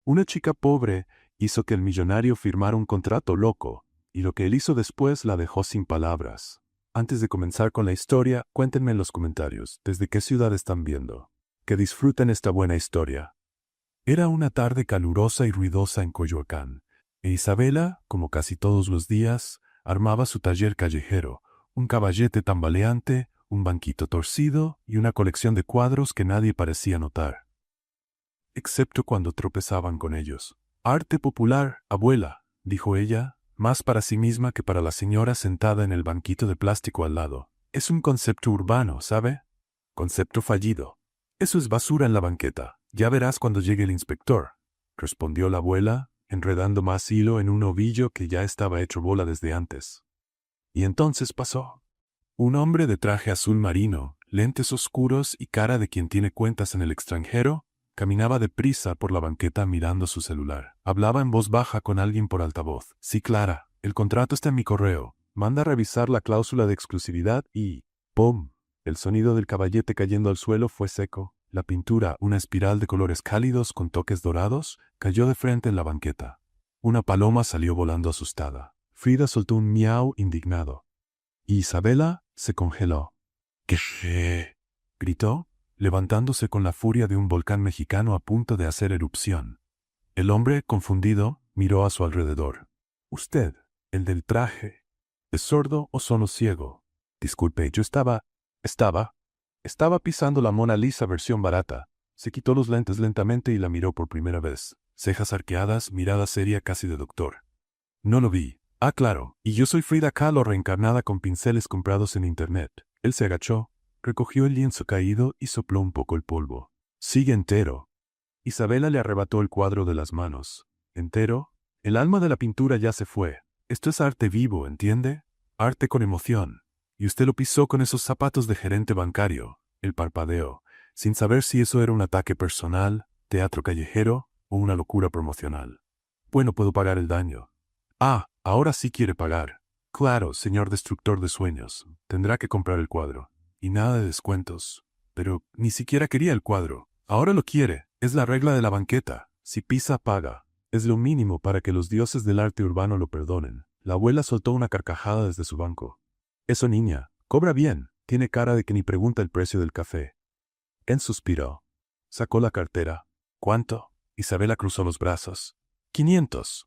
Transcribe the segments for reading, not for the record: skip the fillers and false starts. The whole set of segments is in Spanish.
Una chica pobre hizo que el millonario firmara un contrato loco, y lo que él hizo después la dejó sin palabras. Antes de comenzar con la historia, cuéntenme en los comentarios desde qué ciudad están viendo. Que disfruten esta buena historia. Era una tarde calurosa y ruidosa en Coyoacán, e Isabela, como casi todos los días, armaba su taller callejero, un caballete tambaleante, un banquito torcido y una colección de cuadros que nadie parecía notar. Excepto cuando tropezaban con ellos. «Arte popular, abuela», dijo ella, más para sí misma que para la señora sentada en el banquito de plástico al lado. «Es un concepto urbano, ¿sabe? Concepto fallido. Eso es basura en la banqueta. Ya verás cuando llegue el inspector», respondió la abuela, enredando más hilo en un ovillo que ya estaba hecho bola desde antes. Y entonces pasó. Un hombre de traje azul marino, lentes oscuros y cara de quien tiene cuentas en el extranjero, caminaba deprisa por la banqueta mirando su celular. Hablaba en voz baja con alguien por altavoz. «Sí, Clara, el contrato está en mi correo. Manda a revisar la cláusula de exclusividad y... ¡pum!». El sonido del caballete cayendo al suelo fue seco. La pintura, una espiral de colores cálidos con toques dorados, cayó de frente en la banqueta. Una paloma salió volando asustada. Frida soltó un miau indignado. Y Isabela se congeló. «¿Qué?», gritó, levantándose con la furia de un volcán mexicano a punto de hacer erupción. El hombre, confundido, miró a su alrededor. «Usted, el del traje, ¿es sordo o solo ciego?» «Disculpe, yo estaba pisando la Mona Lisa versión barata». Se quitó los lentes lentamente y la miró por primera vez. Cejas arqueadas, mirada seria casi de doctor. «No lo vi». «Ah, claro, y yo soy Frida Kahlo reencarnada con pinceles comprados en internet». Él se agachó, recogió el lienzo caído y sopló un poco el polvo. «Sigue entero». Isabela le arrebató el cuadro de las manos. «¿Entero? El alma de la pintura ya se fue. Esto es arte vivo, ¿entiende? Arte con emoción. Y usted lo pisó con esos zapatos de gerente bancario». El parpadeo, sin saber si eso era un ataque personal, teatro callejero o una locura promocional. «Bueno, puedo pagar el daño». «Ah, ahora sí quiere pagar». «Claro, señor destructor de sueños. Tendrá que comprar el cuadro. Y nada de descuentos». «Pero ni siquiera quería el cuadro. Ahora lo quiere. Es la regla de la banqueta. Si pisa, paga. Es lo mínimo para que los dioses del arte urbano lo perdonen». La abuela soltó una carcajada desde su banco. «Eso, niña. Cobra bien. Tiene cara de que ni pregunta el precio del café». Él suspiró. Sacó la cartera. «¿Cuánto?» Isabela cruzó los brazos. «500.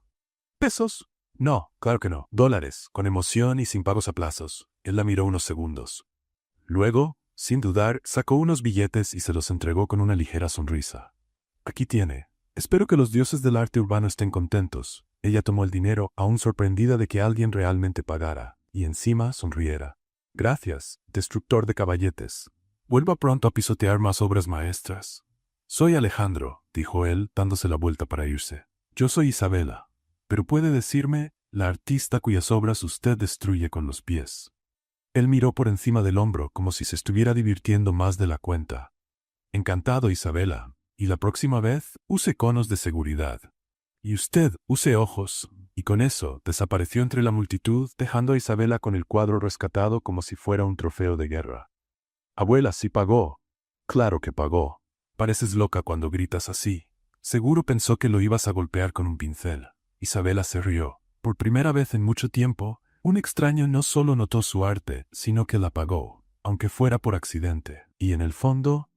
¿Pesos?» «No, claro que no. Dólares, con emoción y sin pagos a plazos». Él la miró unos segundos. Luego, sin dudar, sacó unos billetes y se los entregó con una ligera sonrisa. «Aquí tiene. Espero que los dioses del arte urbano estén contentos». Ella tomó el dinero, aún sorprendida de que alguien realmente pagara, y encima sonriera. «Gracias, destructor de caballetes. Vuelva pronto a pisotear más obras maestras». «Soy Alejandro», dijo él, dándose la vuelta para irse. «Yo soy Isabela. Pero puede decirme, la artista cuyas obras usted destruye con los pies». Él miró por encima del hombro como si se estuviera divirtiendo más de la cuenta. «Encantado, Isabela. Y la próxima vez, use conos de seguridad. Y usted, use ojos». Y con eso, desapareció entre la multitud, dejando a Isabela con el cuadro rescatado como si fuera un trofeo de guerra. «Abuela, sí pagó». «Claro que pagó. Pareces loca cuando gritas así. Seguro pensó que lo ibas a golpear con un pincel». Isabela se rió. Por primera vez en mucho tiempo, un extraño no solo notó su arte, sino que la pagó, aunque fuera por accidente. Y en el fondo,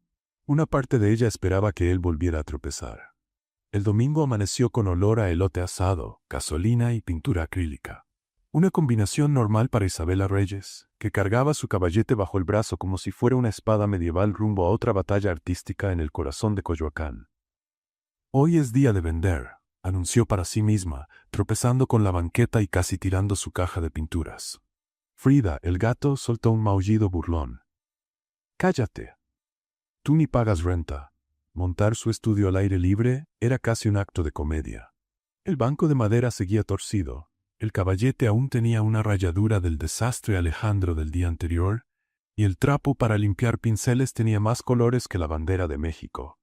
una parte de ella esperaba que él volviera a tropezar. El domingo amaneció con olor a elote asado, gasolina y pintura acrílica. Una combinación normal para Isabela Reyes, que cargaba su caballete bajo el brazo como si fuera una espada medieval rumbo a otra batalla artística en el corazón de Coyoacán. «Hoy es día de vender», anunció para sí misma, tropezando con la banqueta y casi tirando su caja de pinturas. Frida, el gato, soltó un maullido burlón. «Cállate. Tú ni pagas renta». Montar su estudio al aire libre era casi un acto de comedia. El banco de madera seguía torcido. El caballete aún tenía una rayadura del desastre Alejandro del día anterior, y el trapo para limpiar pinceles tenía más colores que la bandera de México.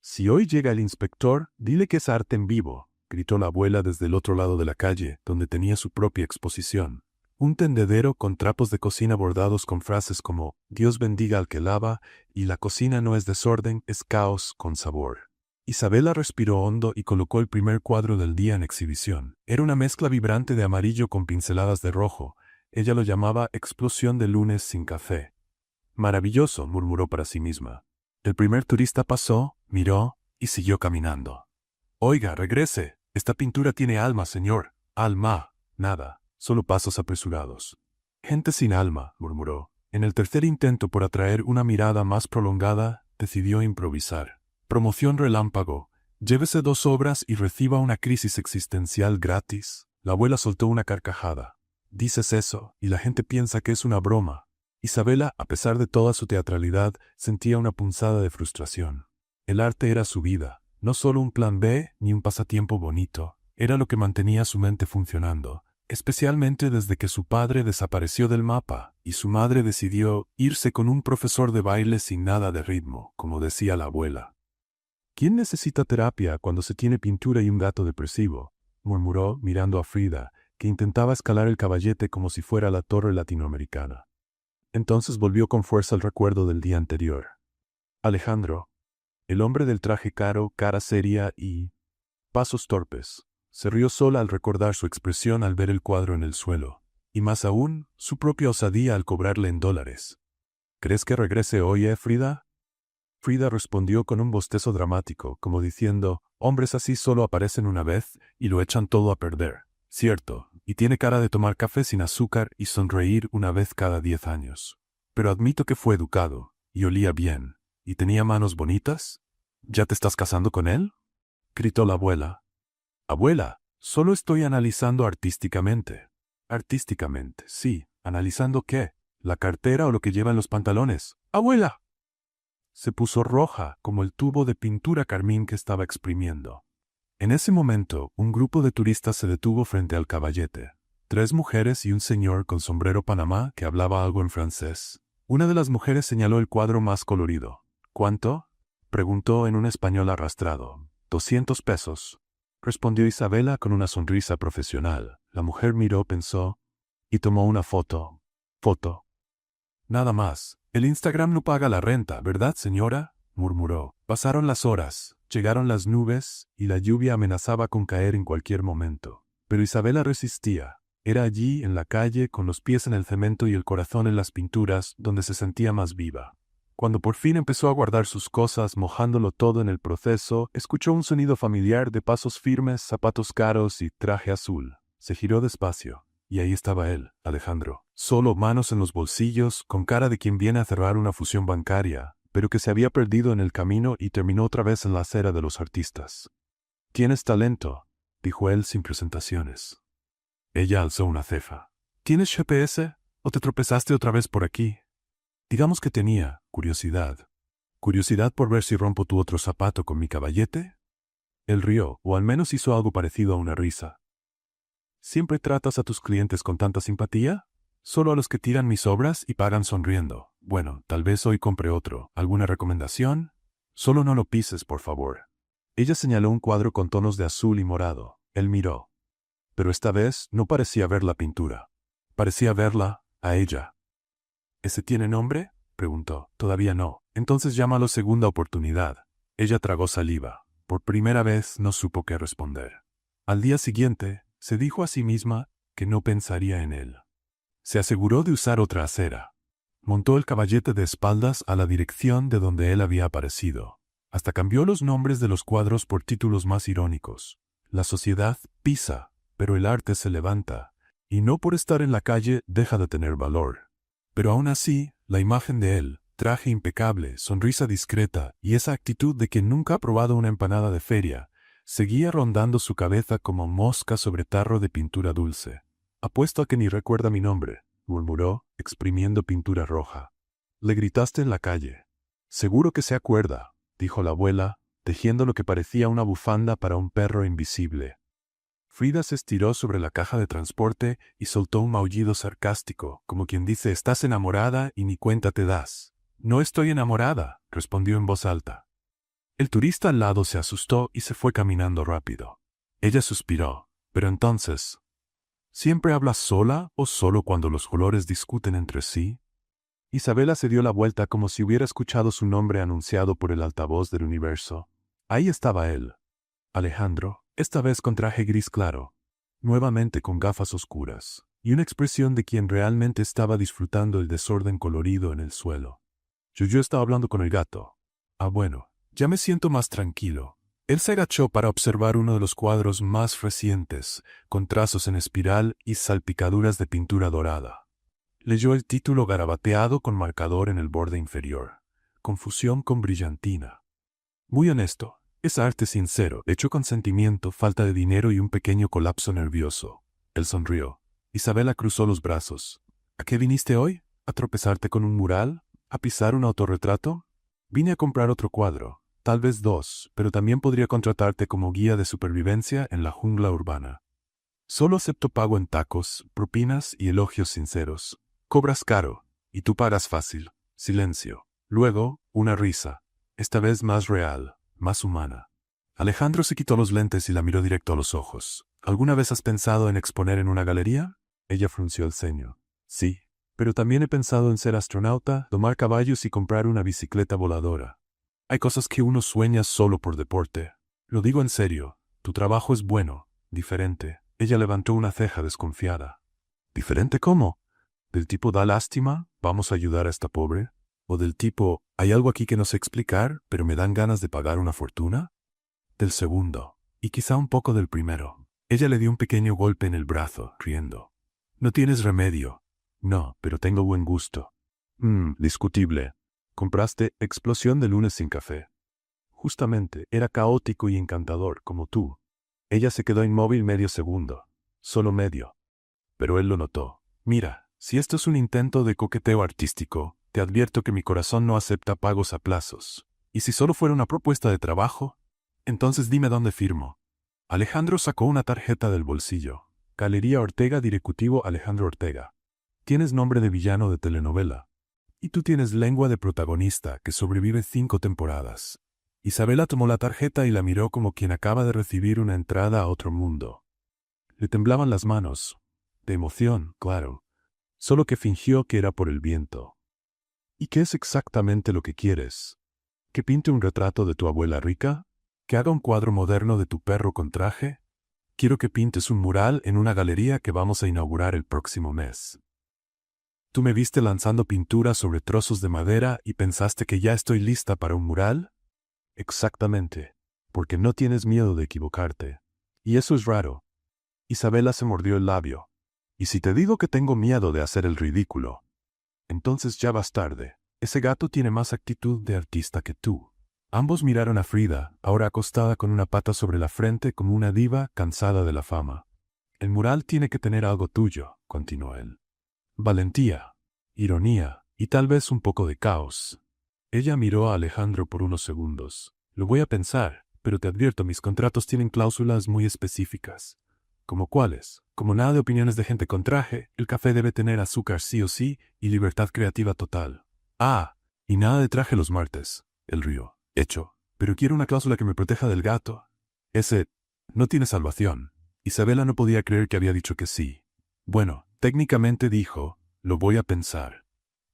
«Si hoy llega el inspector, dile que es arte en vivo», gritó la abuela desde el otro lado de la calle, donde tenía su propia exposición. Un tendedero con trapos de cocina bordados con frases como «Dios bendiga al que lava» y «La cocina no es desorden, es caos con sabor». Isabela respiró hondo y colocó el primer cuadro del día en exhibición. Era una mezcla vibrante de amarillo con pinceladas de rojo. Ella lo llamaba Explosión de lunes sin café. Maravilloso, murmuró para sí misma. El primer turista pasó, miró y siguió caminando. Oiga, regrese. Esta pintura tiene alma, señor. Alma. Nada. Solo pasos apresurados. Gente sin alma, murmuró. En el tercer intento por atraer una mirada más prolongada, decidió improvisar. Promoción relámpago. Llévese 2 obras y reciba una crisis existencial gratis. La abuela soltó una carcajada. Dices eso, y la gente piensa que es una broma. Isabela, a pesar de toda su teatralidad, sentía una punzada de frustración. El arte era su vida, no solo un plan B ni un pasatiempo bonito. Era lo que mantenía su mente funcionando, especialmente desde que su padre desapareció del mapa y su madre decidió irse con un profesor de baile sin nada de ritmo, como decía la abuela. ¿Quién necesita terapia cuando se tiene pintura y un gato depresivo?, murmuró mirando a Frida, que intentaba escalar el caballete como si fuera la torre latinoamericana. Entonces volvió con fuerza el recuerdo del día anterior. Alejandro, el hombre del traje caro, cara seria y pasos torpes, se rió sola al recordar su expresión al ver el cuadro en el suelo, y más aún, su propia osadía al cobrarle en dólares. ¿Crees que regrese hoy, Frida? Frida respondió con un bostezo dramático, como diciendo, hombres así solo aparecen una vez y lo echan todo a perder. Cierto, y tiene cara de tomar café sin azúcar y sonreír una vez cada 10 años. Pero admito que fue educado, y olía bien, y tenía manos bonitas. ¿Ya te estás casando con él?, gritó la abuela. Abuela, solo estoy analizando artísticamente. Artísticamente, sí. ¿Analizando qué? ¿La cartera o lo que lleva en los pantalones? ¡Abuela! Se puso roja como el tubo de pintura carmín que estaba exprimiendo. En ese momento, un grupo de turistas se detuvo frente al caballete. 3 mujeres y un señor con sombrero panamá que hablaba algo en francés. Una de las mujeres señaló el cuadro más colorido. ¿Cuánto?, preguntó en un español arrastrado. 200 pesos. Respondió Isabela con una sonrisa profesional. La mujer miró, pensó, y tomó una foto. Foto. Nada más. El Instagram no paga la renta, ¿verdad, señora?, murmuró. Pasaron las horas, llegaron las nubes, y la lluvia amenazaba con caer en cualquier momento. Pero Isabela resistía. Era allí, en la calle, con los pies en el cemento y el corazón en las pinturas, donde se sentía más viva. Cuando por fin empezó a guardar sus cosas, mojándolo todo en el proceso, escuchó un sonido familiar de pasos firmes, zapatos caros y traje azul. Se giró despacio. Y ahí estaba él, Alejandro, solo, manos en los bolsillos, con cara de quien viene a cerrar una fusión bancaria, pero que se había perdido en el camino y terminó otra vez en la acera de los artistas. «Tienes talento», dijo él sin presentaciones. Ella alzó una ceja. «¿Tienes GPS? ¿O te tropezaste otra vez por aquí?» Digamos que tenía curiosidad. ¿Curiosidad por ver si rompo tu otro zapato con mi caballete? Él rió, o al menos hizo algo parecido a una risa. ¿Siempre tratas a tus clientes con tanta simpatía? Solo a los que tiran mis obras y pagan sonriendo. Bueno, tal vez hoy compre otro. ¿Alguna recomendación? Solo no lo pises, por favor. Ella señaló un cuadro con tonos de azul y morado. Él miró. Pero esta vez no parecía ver la pintura. Parecía verla a ella. ¿Ese tiene nombre?, preguntó. Todavía no. Entonces llámalo segunda oportunidad. Ella tragó saliva. Por primera vez no supo qué responder. Al día siguiente, se dijo a sí misma que no pensaría en él. Se aseguró de usar otra acera. Montó el caballete de espaldas a la dirección de donde él había aparecido. Hasta cambió los nombres de los cuadros por títulos más irónicos. La sociedad pisa, pero el arte se levanta, y no por estar en la calle deja de tener valor. Pero aún así, la imagen de él, traje impecable, sonrisa discreta y esa actitud de quien nunca ha probado una empanada de feria, seguía rondando su cabeza como mosca sobre tarro de pintura dulce. «Apuesto a que ni recuerda mi nombre», murmuró, exprimiendo pintura roja. «Le gritaste en la calle». «Seguro que se acuerda», dijo la abuela, tejiendo lo que parecía una bufanda para un perro invisible. Frida se estiró sobre la caja de transporte y soltó un maullido sarcástico, como quien dice: «Estás enamorada y ni cuenta te das». «No estoy enamorada», respondió en voz alta. El turista al lado se asustó y se fue caminando rápido. Ella suspiró. Pero entonces, ¿siempre hablas sola o solo cuando los colores discuten entre sí? Isabela se dio la vuelta como si hubiera escuchado su nombre anunciado por el altavoz del universo. Ahí estaba él. Alejandro, esta vez con traje gris claro, nuevamente con gafas oscuras, y una expresión de quien realmente estaba disfrutando el desorden colorido en el suelo. Yo estaba hablando con el gato. Ah, bueno, ya me siento más tranquilo. Él se agachó para observar uno de los cuadros más recientes, con trazos en espiral y salpicaduras de pintura dorada. Leyó el título garabateado con marcador en el borde inferior. Confusión con brillantina. Muy honesto, es arte sincero, hecho con sentimiento, falta de dinero y un pequeño colapso nervioso. Él sonrió. Isabela cruzó los brazos. ¿A qué viniste hoy? ¿A tropezarte con un mural? ¿A pisar un autorretrato? Vine a comprar otro cuadro, tal vez dos, pero también podría contratarte como guía de supervivencia en la jungla urbana. Solo acepto pago en tacos, propinas y elogios sinceros. Cobras caro, y tú pagas fácil. Silencio. Luego, una risa. Esta vez más real, más humana. Alejandro se quitó los lentes y la miró directo a los ojos. ¿Alguna vez has pensado en exponer en una galería? Ella frunció el ceño. Sí, pero también he pensado en ser astronauta, domar caballos y comprar una bicicleta voladora. Hay cosas que uno sueña solo por deporte. Lo digo en serio, tu trabajo es bueno, diferente. Ella levantó una ceja desconfiada. ¿Diferente cómo? ¿Del tipo da lástima, vamos a ayudar a esta pobre? ¿O del tipo, hay algo aquí que no sé explicar, pero me dan ganas de pagar una fortuna? Del segundo, y quizá un poco del primero. Ella le dio un pequeño golpe en el brazo, riendo. No tienes remedio. No, pero tengo buen gusto. Discutible. Compraste Explosión de lunes sin café. Justamente, era caótico y encantador, como tú. Ella se quedó inmóvil medio segundo. Solo medio. Pero él lo notó. Mira, si esto es un intento de coqueteo artístico, te advierto que mi corazón no acepta pagos a plazos. Y si solo fuera una propuesta de trabajo, entonces dime dónde firmo. Alejandro sacó una tarjeta del bolsillo. Galería Ortega, directivo Alejandro Ortega. Tienes nombre de villano de telenovela. Y tú tienes lengua de protagonista que sobrevive 5 temporadas. Isabela tomó la tarjeta y la miró como quien acaba de recibir una entrada a otro mundo. Le temblaban las manos. De emoción, claro. Solo que fingió que era por el viento. ¿Y qué es exactamente lo que quieres? ¿Que pinte un retrato de tu abuela rica? ¿Que haga un cuadro moderno de tu perro con traje? Quiero que pintes un mural en una galería que vamos a inaugurar el próximo mes. ¿Tú me viste lanzando pintura sobre trozos de madera y pensaste que ya estoy lista para un mural? Exactamente, porque no tienes miedo de equivocarte. Y eso es raro. Isabela se mordió el labio. ¿Y si te digo que tengo miedo de hacer el ridículo? Entonces ya vas tarde. Ese gato tiene más actitud de artista que tú. Ambos miraron a Frida, ahora acostada con una pata sobre la frente como una diva cansada de la fama. El mural tiene que tener algo tuyo, continuó él. Valentía, ironía y tal vez un poco de caos. Ella miró a Alejandro por unos segundos. Lo voy a pensar, pero te advierto, mis contratos tienen cláusulas muy específicas. ¿Como cuáles? Como nada de opiniones de gente con traje, el café debe tener azúcar sí o sí y libertad creativa total. Ah, y nada de traje los martes. Él rió. Hecho. Pero quiero una cláusula que me proteja del gato. Ese no tiene salvación. Isabela no podía creer que había dicho que sí. Bueno, técnicamente dijo, lo voy a pensar.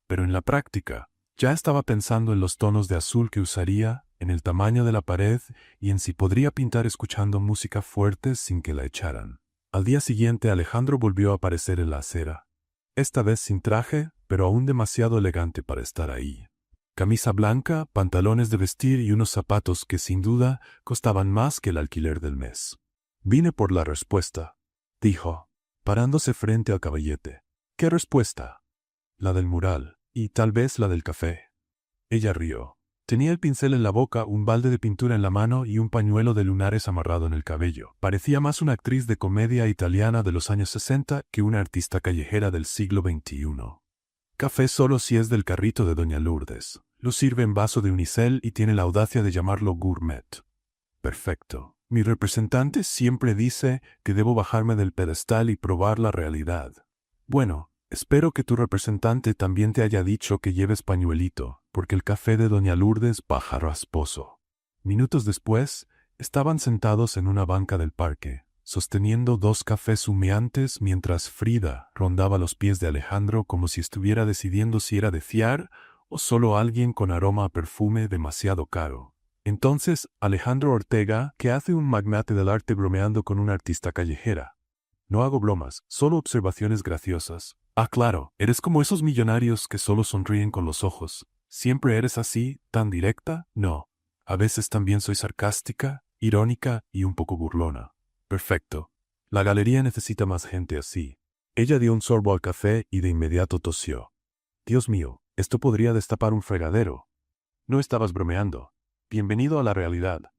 Pero en la práctica, ya estaba pensando en los tonos de azul que usaría, en el tamaño de la pared y en si podría pintar escuchando música fuerte sin que la echaran. Al día siguiente Alejandro volvió a aparecer en la acera. Esta vez sin traje, pero aún demasiado elegante para estar ahí. Camisa blanca, pantalones de vestir y unos zapatos que sin duda costaban más que el alquiler del mes. Vine por la respuesta, dijo, parándose frente al caballete. ¿Qué respuesta? La del mural, y tal vez la del café. Ella rió. Tenía el pincel en la boca, un balde de pintura en la mano y un pañuelo de lunares amarrado en el cabello. Parecía más una actriz de comedia italiana de los años 60 que una artista callejera del siglo XXI. Café solo si es del carrito de Doña Lourdes. Lo sirve en vaso de unicel y tiene la audacia de llamarlo gourmet. Perfecto. Mi representante siempre dice que debo bajarme del pedestal y probar la realidad. Bueno, espero que tu representante también te haya dicho que lleves pañuelito, porque el café de Doña Lourdes baja rasposo. Minutos después, estaban sentados en una banca del parque, sosteniendo 2 cafés humeantes mientras Frida rondaba los pies de Alejandro como si estuviera decidiendo si era de fiar o solo alguien con aroma a perfume demasiado caro. Entonces, Alejandro Ortega, ¿qué hace un magnate del arte bromeando con una artista callejera? No hago bromas, solo observaciones graciosas. Ah, claro, eres como esos millonarios que solo sonríen con los ojos. ¿Siempre eres así, tan directa? No. A veces también soy sarcástica, irónica y un poco burlona. Perfecto. La galería necesita más gente así. Ella dio un sorbo al café y de inmediato tosió. Dios mío, esto podría destapar un fregadero. No estabas bromeando. Bienvenido a la realidad.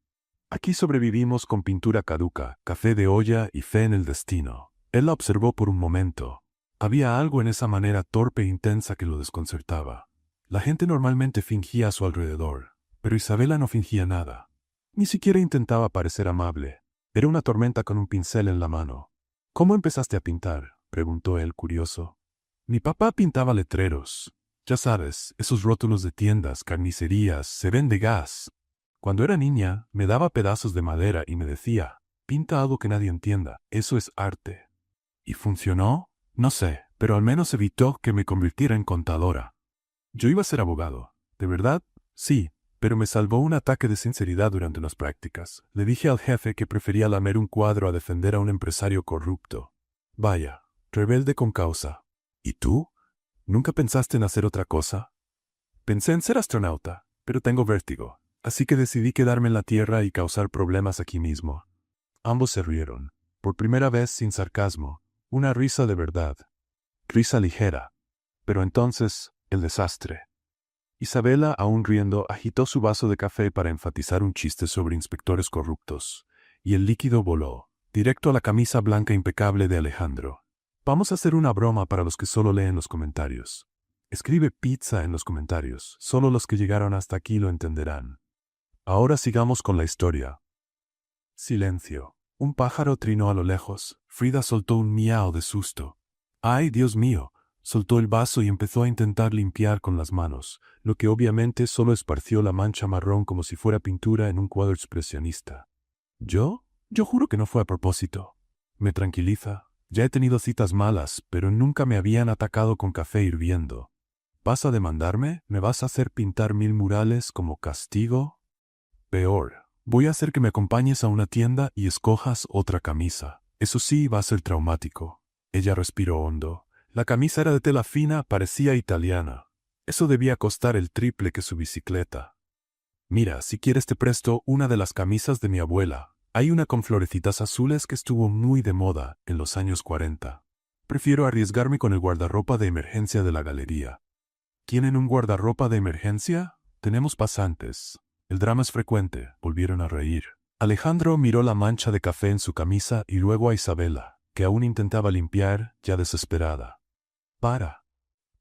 Aquí sobrevivimos con pintura caduca, café de olla y fe en el destino. Él la observó por un momento. Había algo en esa manera torpe e intensa que lo desconcertaba. La gente normalmente fingía a su alrededor, pero Isabela no fingía nada. Ni siquiera intentaba parecer amable. Era una tormenta con un pincel en la mano. ¿Cómo empezaste a pintar?, preguntó él curioso. Mi papá pintaba letreros. Ya sabes, esos rótulos de tiendas, carnicerías, se vende gas. Cuando era niña, me daba pedazos de madera y me decía, pinta algo que nadie entienda, eso es arte. ¿Y funcionó? No sé, pero al menos evitó que me convirtiera en contadora. Yo iba a ser abogado. ¿De verdad? Sí, pero me salvó un ataque de sinceridad durante las prácticas. Le dije al jefe que prefería lamer un cuadro a defender a un empresario corrupto. Vaya, rebelde con causa. ¿Y tú? ¿Nunca pensaste en hacer otra cosa? Pensé en ser astronauta, pero tengo vértigo. Así que decidí quedarme en la Tierra y causar problemas aquí mismo. Ambos se rieron, por primera vez sin sarcasmo, una risa de verdad. Risa ligera. Pero entonces, el desastre. Isabela, aún riendo, agitó su vaso de café para enfatizar un chiste sobre inspectores corruptos, y el líquido voló, directo a la camisa blanca impecable de Alejandro. Vamos a hacer una broma para los que solo leen los comentarios. Escribe pizza en los comentarios, solo los que llegaron hasta aquí lo entenderán. Ahora sigamos con la historia. Silencio. Un pájaro trinó a lo lejos. Frida soltó un miau de susto. ¡Ay, Dios mío! Soltó el vaso y empezó a intentar limpiar con las manos, lo que obviamente solo esparció la mancha marrón como si fuera pintura en un cuadro expresionista. ¿Yo? Yo juro que no fue a propósito. Me tranquiliza. Ya he tenido citas malas, pero nunca me habían atacado con café hirviendo. ¿Vas a demandarme? ¿Me vas a hacer pintar 1000 murales como castigo? Peor. Voy a hacer que me acompañes a una tienda y escojas otra camisa. Eso sí va a ser traumático. Ella respiró hondo. La camisa era de tela fina, parecía italiana. Eso debía costar el triple que su bicicleta. Mira, si quieres te presto una de las camisas de mi abuela. Hay una con florecitas azules que estuvo muy de moda en los años 40. Prefiero arriesgarme con el guardarropa de emergencia de la galería. ¿Tienen un guardarropa de emergencia? Tenemos pasantes. El drama es frecuente, volvieron a reír. Alejandro miró la mancha de café en su camisa y luego a Isabela, que aún intentaba limpiar, ya desesperada. Para.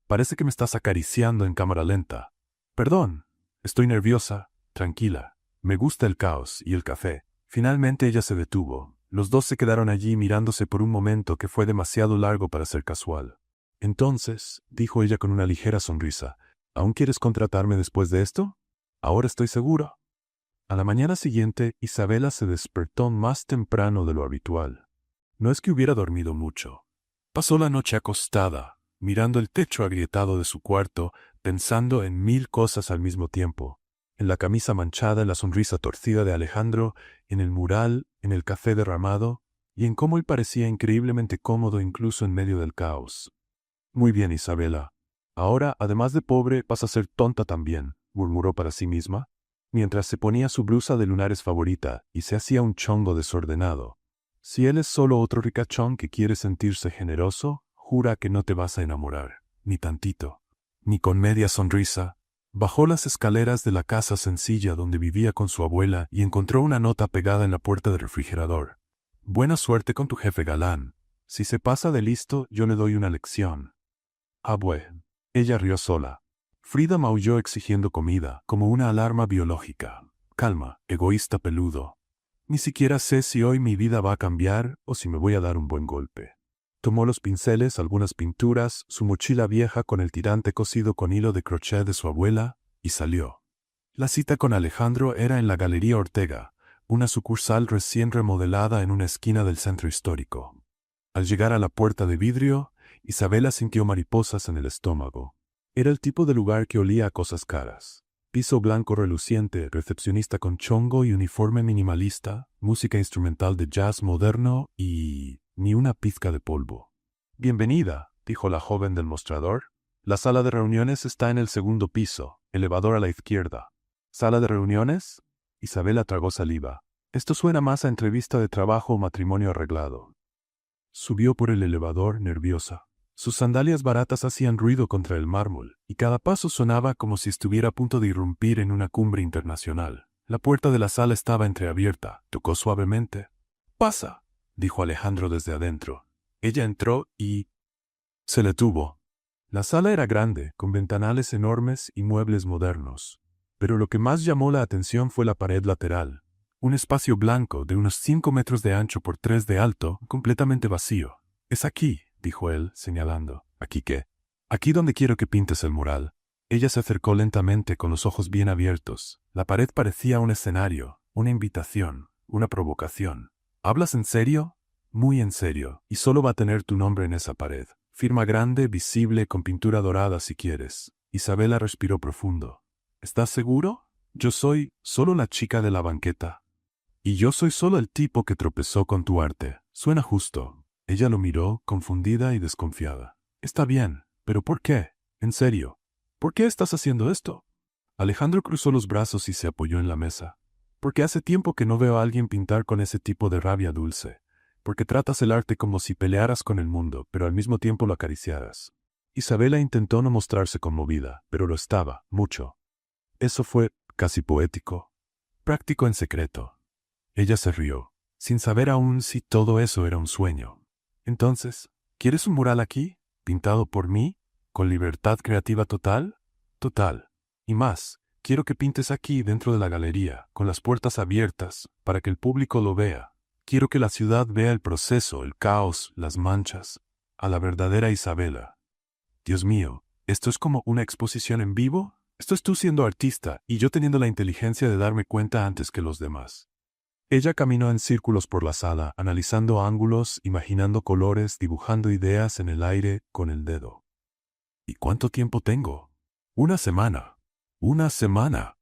Parece que me estás acariciando en cámara lenta. Perdón. Estoy nerviosa. Tranquila. Me gusta el caos y el café. Finalmente ella se detuvo. Los dos se quedaron allí mirándose por un momento que fue demasiado largo para ser casual. Entonces, dijo ella con una ligera sonrisa, ¿aún quieres contratarme después de esto? Ahora estoy seguro. A la mañana siguiente, Isabela se despertó más temprano de lo habitual. No es que hubiera dormido mucho. Pasó la noche acostada, mirando el techo agrietado de su cuarto, pensando en 1000 cosas al mismo tiempo. En la camisa manchada, en la sonrisa torcida de Alejandro, en el mural, en el café derramado, y en cómo él parecía increíblemente cómodo incluso en medio del caos. Muy bien, Isabela. Ahora, además de pobre, vas a ser tonta también, murmuró para sí misma, mientras se ponía su blusa de lunares favorita y se hacía un chongo desordenado. Si él es solo otro ricachón que quiere sentirse generoso, jura que no te vas a enamorar, ni tantito, ni con media sonrisa. Bajó las escaleras de la casa sencilla donde vivía con su abuela y encontró una nota pegada en la puerta del refrigerador. Buena suerte con tu jefe galán. Si se pasa de listo, yo le doy una lección. Abue. Ella rió sola. Frida maulló exigiendo comida, como una alarma biológica. Calma, egoísta peludo. Ni siquiera sé si hoy mi vida va a cambiar o si me voy a dar un buen golpe. Tomó los pinceles, algunas pinturas, su mochila vieja con el tirante cosido con hilo de crochet de su abuela, y salió. La cita con Alejandro era en la Galería Ortega, una sucursal recién remodelada en una esquina del centro histórico. Al llegar a la puerta de vidrio, Isabela sintió mariposas en el estómago. Era el tipo de lugar que olía a cosas caras. Piso blanco reluciente, recepcionista con chongo y uniforme minimalista, música instrumental de jazz moderno y ni una pizca de polvo. Bienvenida, dijo la joven del mostrador. La sala de reuniones está en el segundo piso, elevador a la izquierda. ¿Sala de reuniones? Isabela tragó saliva. Esto suena más a entrevista de trabajo o matrimonio arreglado. Subió por el elevador nerviosa. Sus sandalias baratas hacían ruido contra el mármol, y cada paso sonaba como si estuviera a punto de irrumpir en una cumbre internacional. La puerta de la sala estaba entreabierta. Tocó suavemente. «Pasa», dijo Alejandro desde adentro. Ella entró y se detuvo. La sala era grande, con ventanales enormes y muebles modernos. Pero lo que más llamó la atención fue la pared lateral. Un espacio blanco de unos 5 metros de ancho por 3 de alto, completamente vacío. «Es aquí», dijo él, señalando. «¿Aquí qué?» «Aquí donde quiero que pintes el mural». Ella se acercó lentamente con los ojos bien abiertos. La pared parecía un escenario, una invitación, una provocación. «¿Hablas en serio?» «Muy en serio, y solo va a tener tu nombre en esa pared. Firma grande, visible, con pintura dorada si quieres». Isabela respiró profundo. «¿Estás seguro? Yo soy solo la chica de la banqueta. Y yo soy solo el tipo que tropezó con tu arte. Suena justo». Ella lo miró, confundida y desconfiada. «Está bien, pero ¿por qué? En serio, ¿por qué estás haciendo esto?» Alejandro cruzó los brazos y se apoyó en la mesa. «Porque hace tiempo que no veo a alguien pintar con ese tipo de rabia dulce. Porque tratas el arte como si pelearas con el mundo, pero al mismo tiempo lo acariciaras». Isabela intentó no mostrarse conmovida, pero lo estaba, mucho. Eso fue casi poético. Práctico en secreto. Ella se rió, sin saber aún si todo eso era un sueño. «Entonces, ¿quieres un mural aquí? ¿Pintado por mí? ¿Con libertad creativa total?» «Total. Y más, quiero que pintes aquí dentro de la galería, con las puertas abiertas, para que el público lo vea. Quiero que la ciudad vea el proceso, el caos, las manchas, a la verdadera Isabela». «Dios mío, ¿esto es como una exposición en vivo? Esto es tú siendo artista y yo teniendo la inteligencia de darme cuenta antes que los demás». Ella caminó en círculos por la sala, analizando ángulos, imaginando colores, dibujando ideas en el aire con el dedo. «¿Y cuánto tiempo tengo?» «Una semana». «¿Una semana?»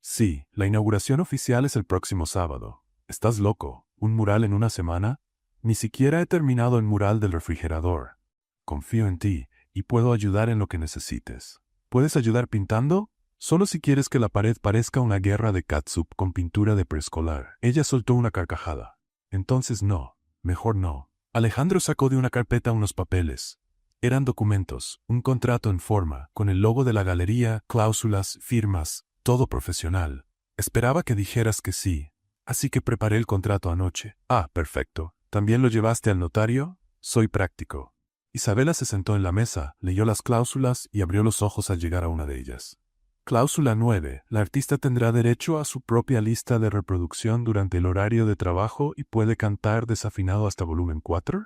«Sí, la inauguración oficial es el próximo sábado». «¿Estás loco? ¿Un mural en una semana?» «Ni siquiera he terminado el mural del refrigerador. Confío en ti, y puedo ayudar en lo que necesites». «¿Puedes ayudar pintando?» «Solo si quieres que la pared parezca una guerra de catsup con pintura de preescolar». Ella soltó una carcajada. «Entonces no, mejor no». Alejandro sacó de una carpeta unos papeles. Eran documentos, un contrato en forma, con el logo de la galería, cláusulas, firmas, todo profesional. «Esperaba que dijeras que sí, así que preparé el contrato anoche». «Ah, perfecto. ¿También lo llevaste al notario?» «Soy práctico». Isabela se sentó en la mesa, leyó las cláusulas y abrió los ojos al llegar a una de ellas. Cláusula 9. La artista tendrá derecho a su propia lista de reproducción durante el horario de trabajo y puede cantar desafinado hasta volumen 4.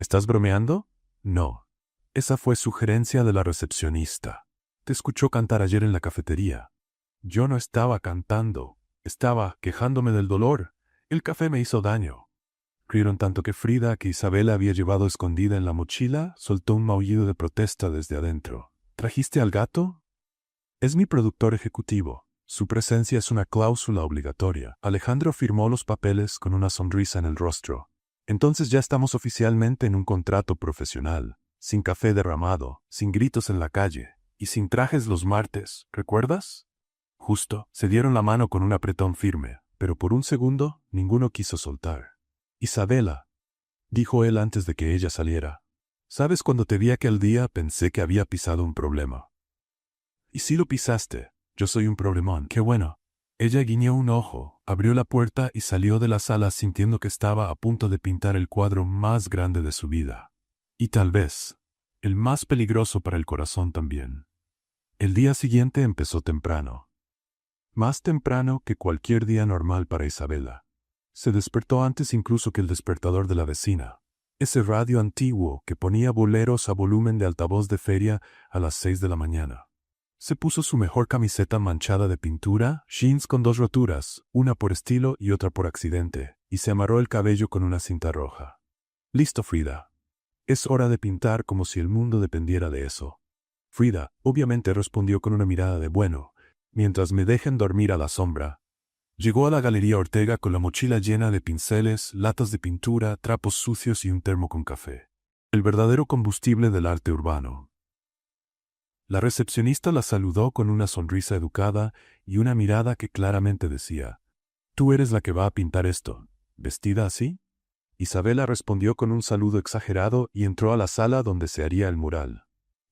¿Estás bromeando? No. Esa fue sugerencia de la recepcionista. Te escuchó cantar ayer en la cafetería. Yo no estaba cantando. Estaba quejándome del dolor. El café me hizo daño. Rieron tanto que Frida, que Isabela había llevado escondida en la mochila, soltó un maullido de protesta desde adentro. ¿Trajiste al gato? Es mi productor ejecutivo. Su presencia es una cláusula obligatoria. Alejandro firmó los papeles con una sonrisa en el rostro. Entonces ya estamos oficialmente en un contrato profesional. Sin café derramado, sin gritos en la calle, y sin trajes los martes, ¿recuerdas? Justo, se dieron la mano con un apretón firme, pero por un segundo ninguno quiso soltar. «Isabela», dijo él antes de que ella saliera. «¿Sabes, cuando te vi aquel día pensé que había pisado un problema?» «Y sí lo pisaste. Yo soy un problemón. ¡Qué bueno!». Ella guiñó un ojo, abrió la puerta y salió de la sala sintiendo que estaba a punto de pintar el cuadro más grande de su vida. Y tal vez, el más peligroso para el corazón también. El día siguiente empezó temprano. Más temprano que cualquier día normal para Isabela. Se despertó antes incluso que el despertador de la vecina. Ese radio antiguo que ponía boleros a volumen de altavoz de feria a las 6 de la mañana. Se puso su mejor camiseta manchada de pintura, jeans con 2 roturas, una por estilo y otra por accidente, y se amarró el cabello con una cinta roja. «Listo, Frida. Es hora de pintar como si el mundo dependiera de eso». Frida, obviamente, respondió con una mirada de bueno, mientras me dejen dormir a la sombra. Llegó a la Galería Ortega con la mochila llena de pinceles, latas de pintura, trapos sucios y un termo con café. El verdadero combustible del arte urbano. La recepcionista la saludó con una sonrisa educada y una mirada que claramente decía: «Tú eres la que va a pintar esto, ¿vestida así?». Isabela respondió con un saludo exagerado y entró a la sala donde se haría el mural.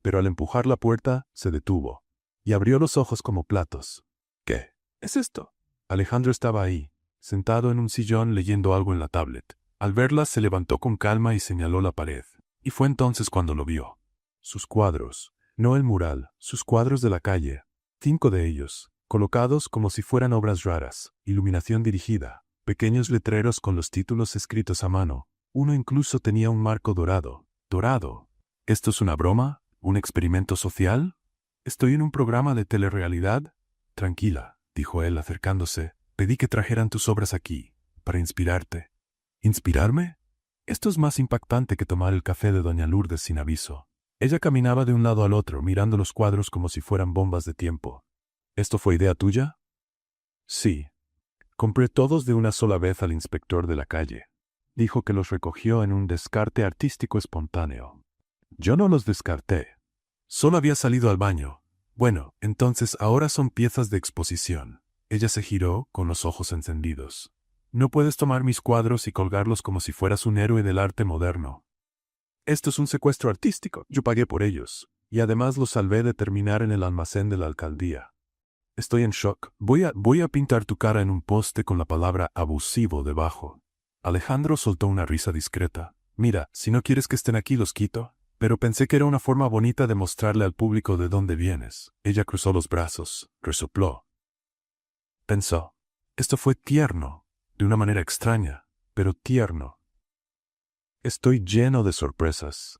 Pero al empujar la puerta, se detuvo y abrió los ojos como platos. «¿Qué es esto?». Alejandro estaba ahí, sentado en un sillón leyendo algo en la tablet. Al verla, se levantó con calma y señaló la pared. Y fue entonces cuando lo vio. Sus cuadros, no el mural, sus cuadros de la calle. 5 de ellos, colocados como si fueran obras raras, iluminación dirigida, pequeños letreros con los títulos escritos a mano. Uno incluso tenía un marco dorado. ¡Dorado! ¿Esto es una broma? ¿Un experimento social? ¿Estoy en un programa de telerrealidad? Tranquila, dijo él acercándose. Pedí que trajeran tus obras aquí, para inspirarte. ¿Inspirarme? Esto es más impactante que tomar el café de doña Lourdes sin aviso. Ella caminaba de un lado al otro, mirando los cuadros como si fueran bombas de tiempo. ¿Esto fue idea tuya? Sí. Compré todos de una sola vez al inspector de la calle. Dijo que los recogió en un descarte artístico espontáneo. Yo no los descarté. Solo había salido al baño. Bueno, entonces ahora son piezas de exposición. Ella se giró, con los ojos encendidos. No puedes tomar mis cuadros y colgarlos como si fueras un héroe del arte moderno. Esto es un secuestro artístico. Yo pagué por ellos. Y además los salvé de terminar en el almacén de la alcaldía. Estoy en shock. Voy a pintar tu cara en un poste con la palabra abusivo debajo. Alejandro soltó una risa discreta. Mira, si no quieres que estén aquí los quito. Pero pensé que era una forma bonita de mostrarle al público de dónde vienes. Ella cruzó los brazos, resopló. Pensó. Esto fue tierno. De una manera extraña, pero tierno. Estoy lleno de sorpresas.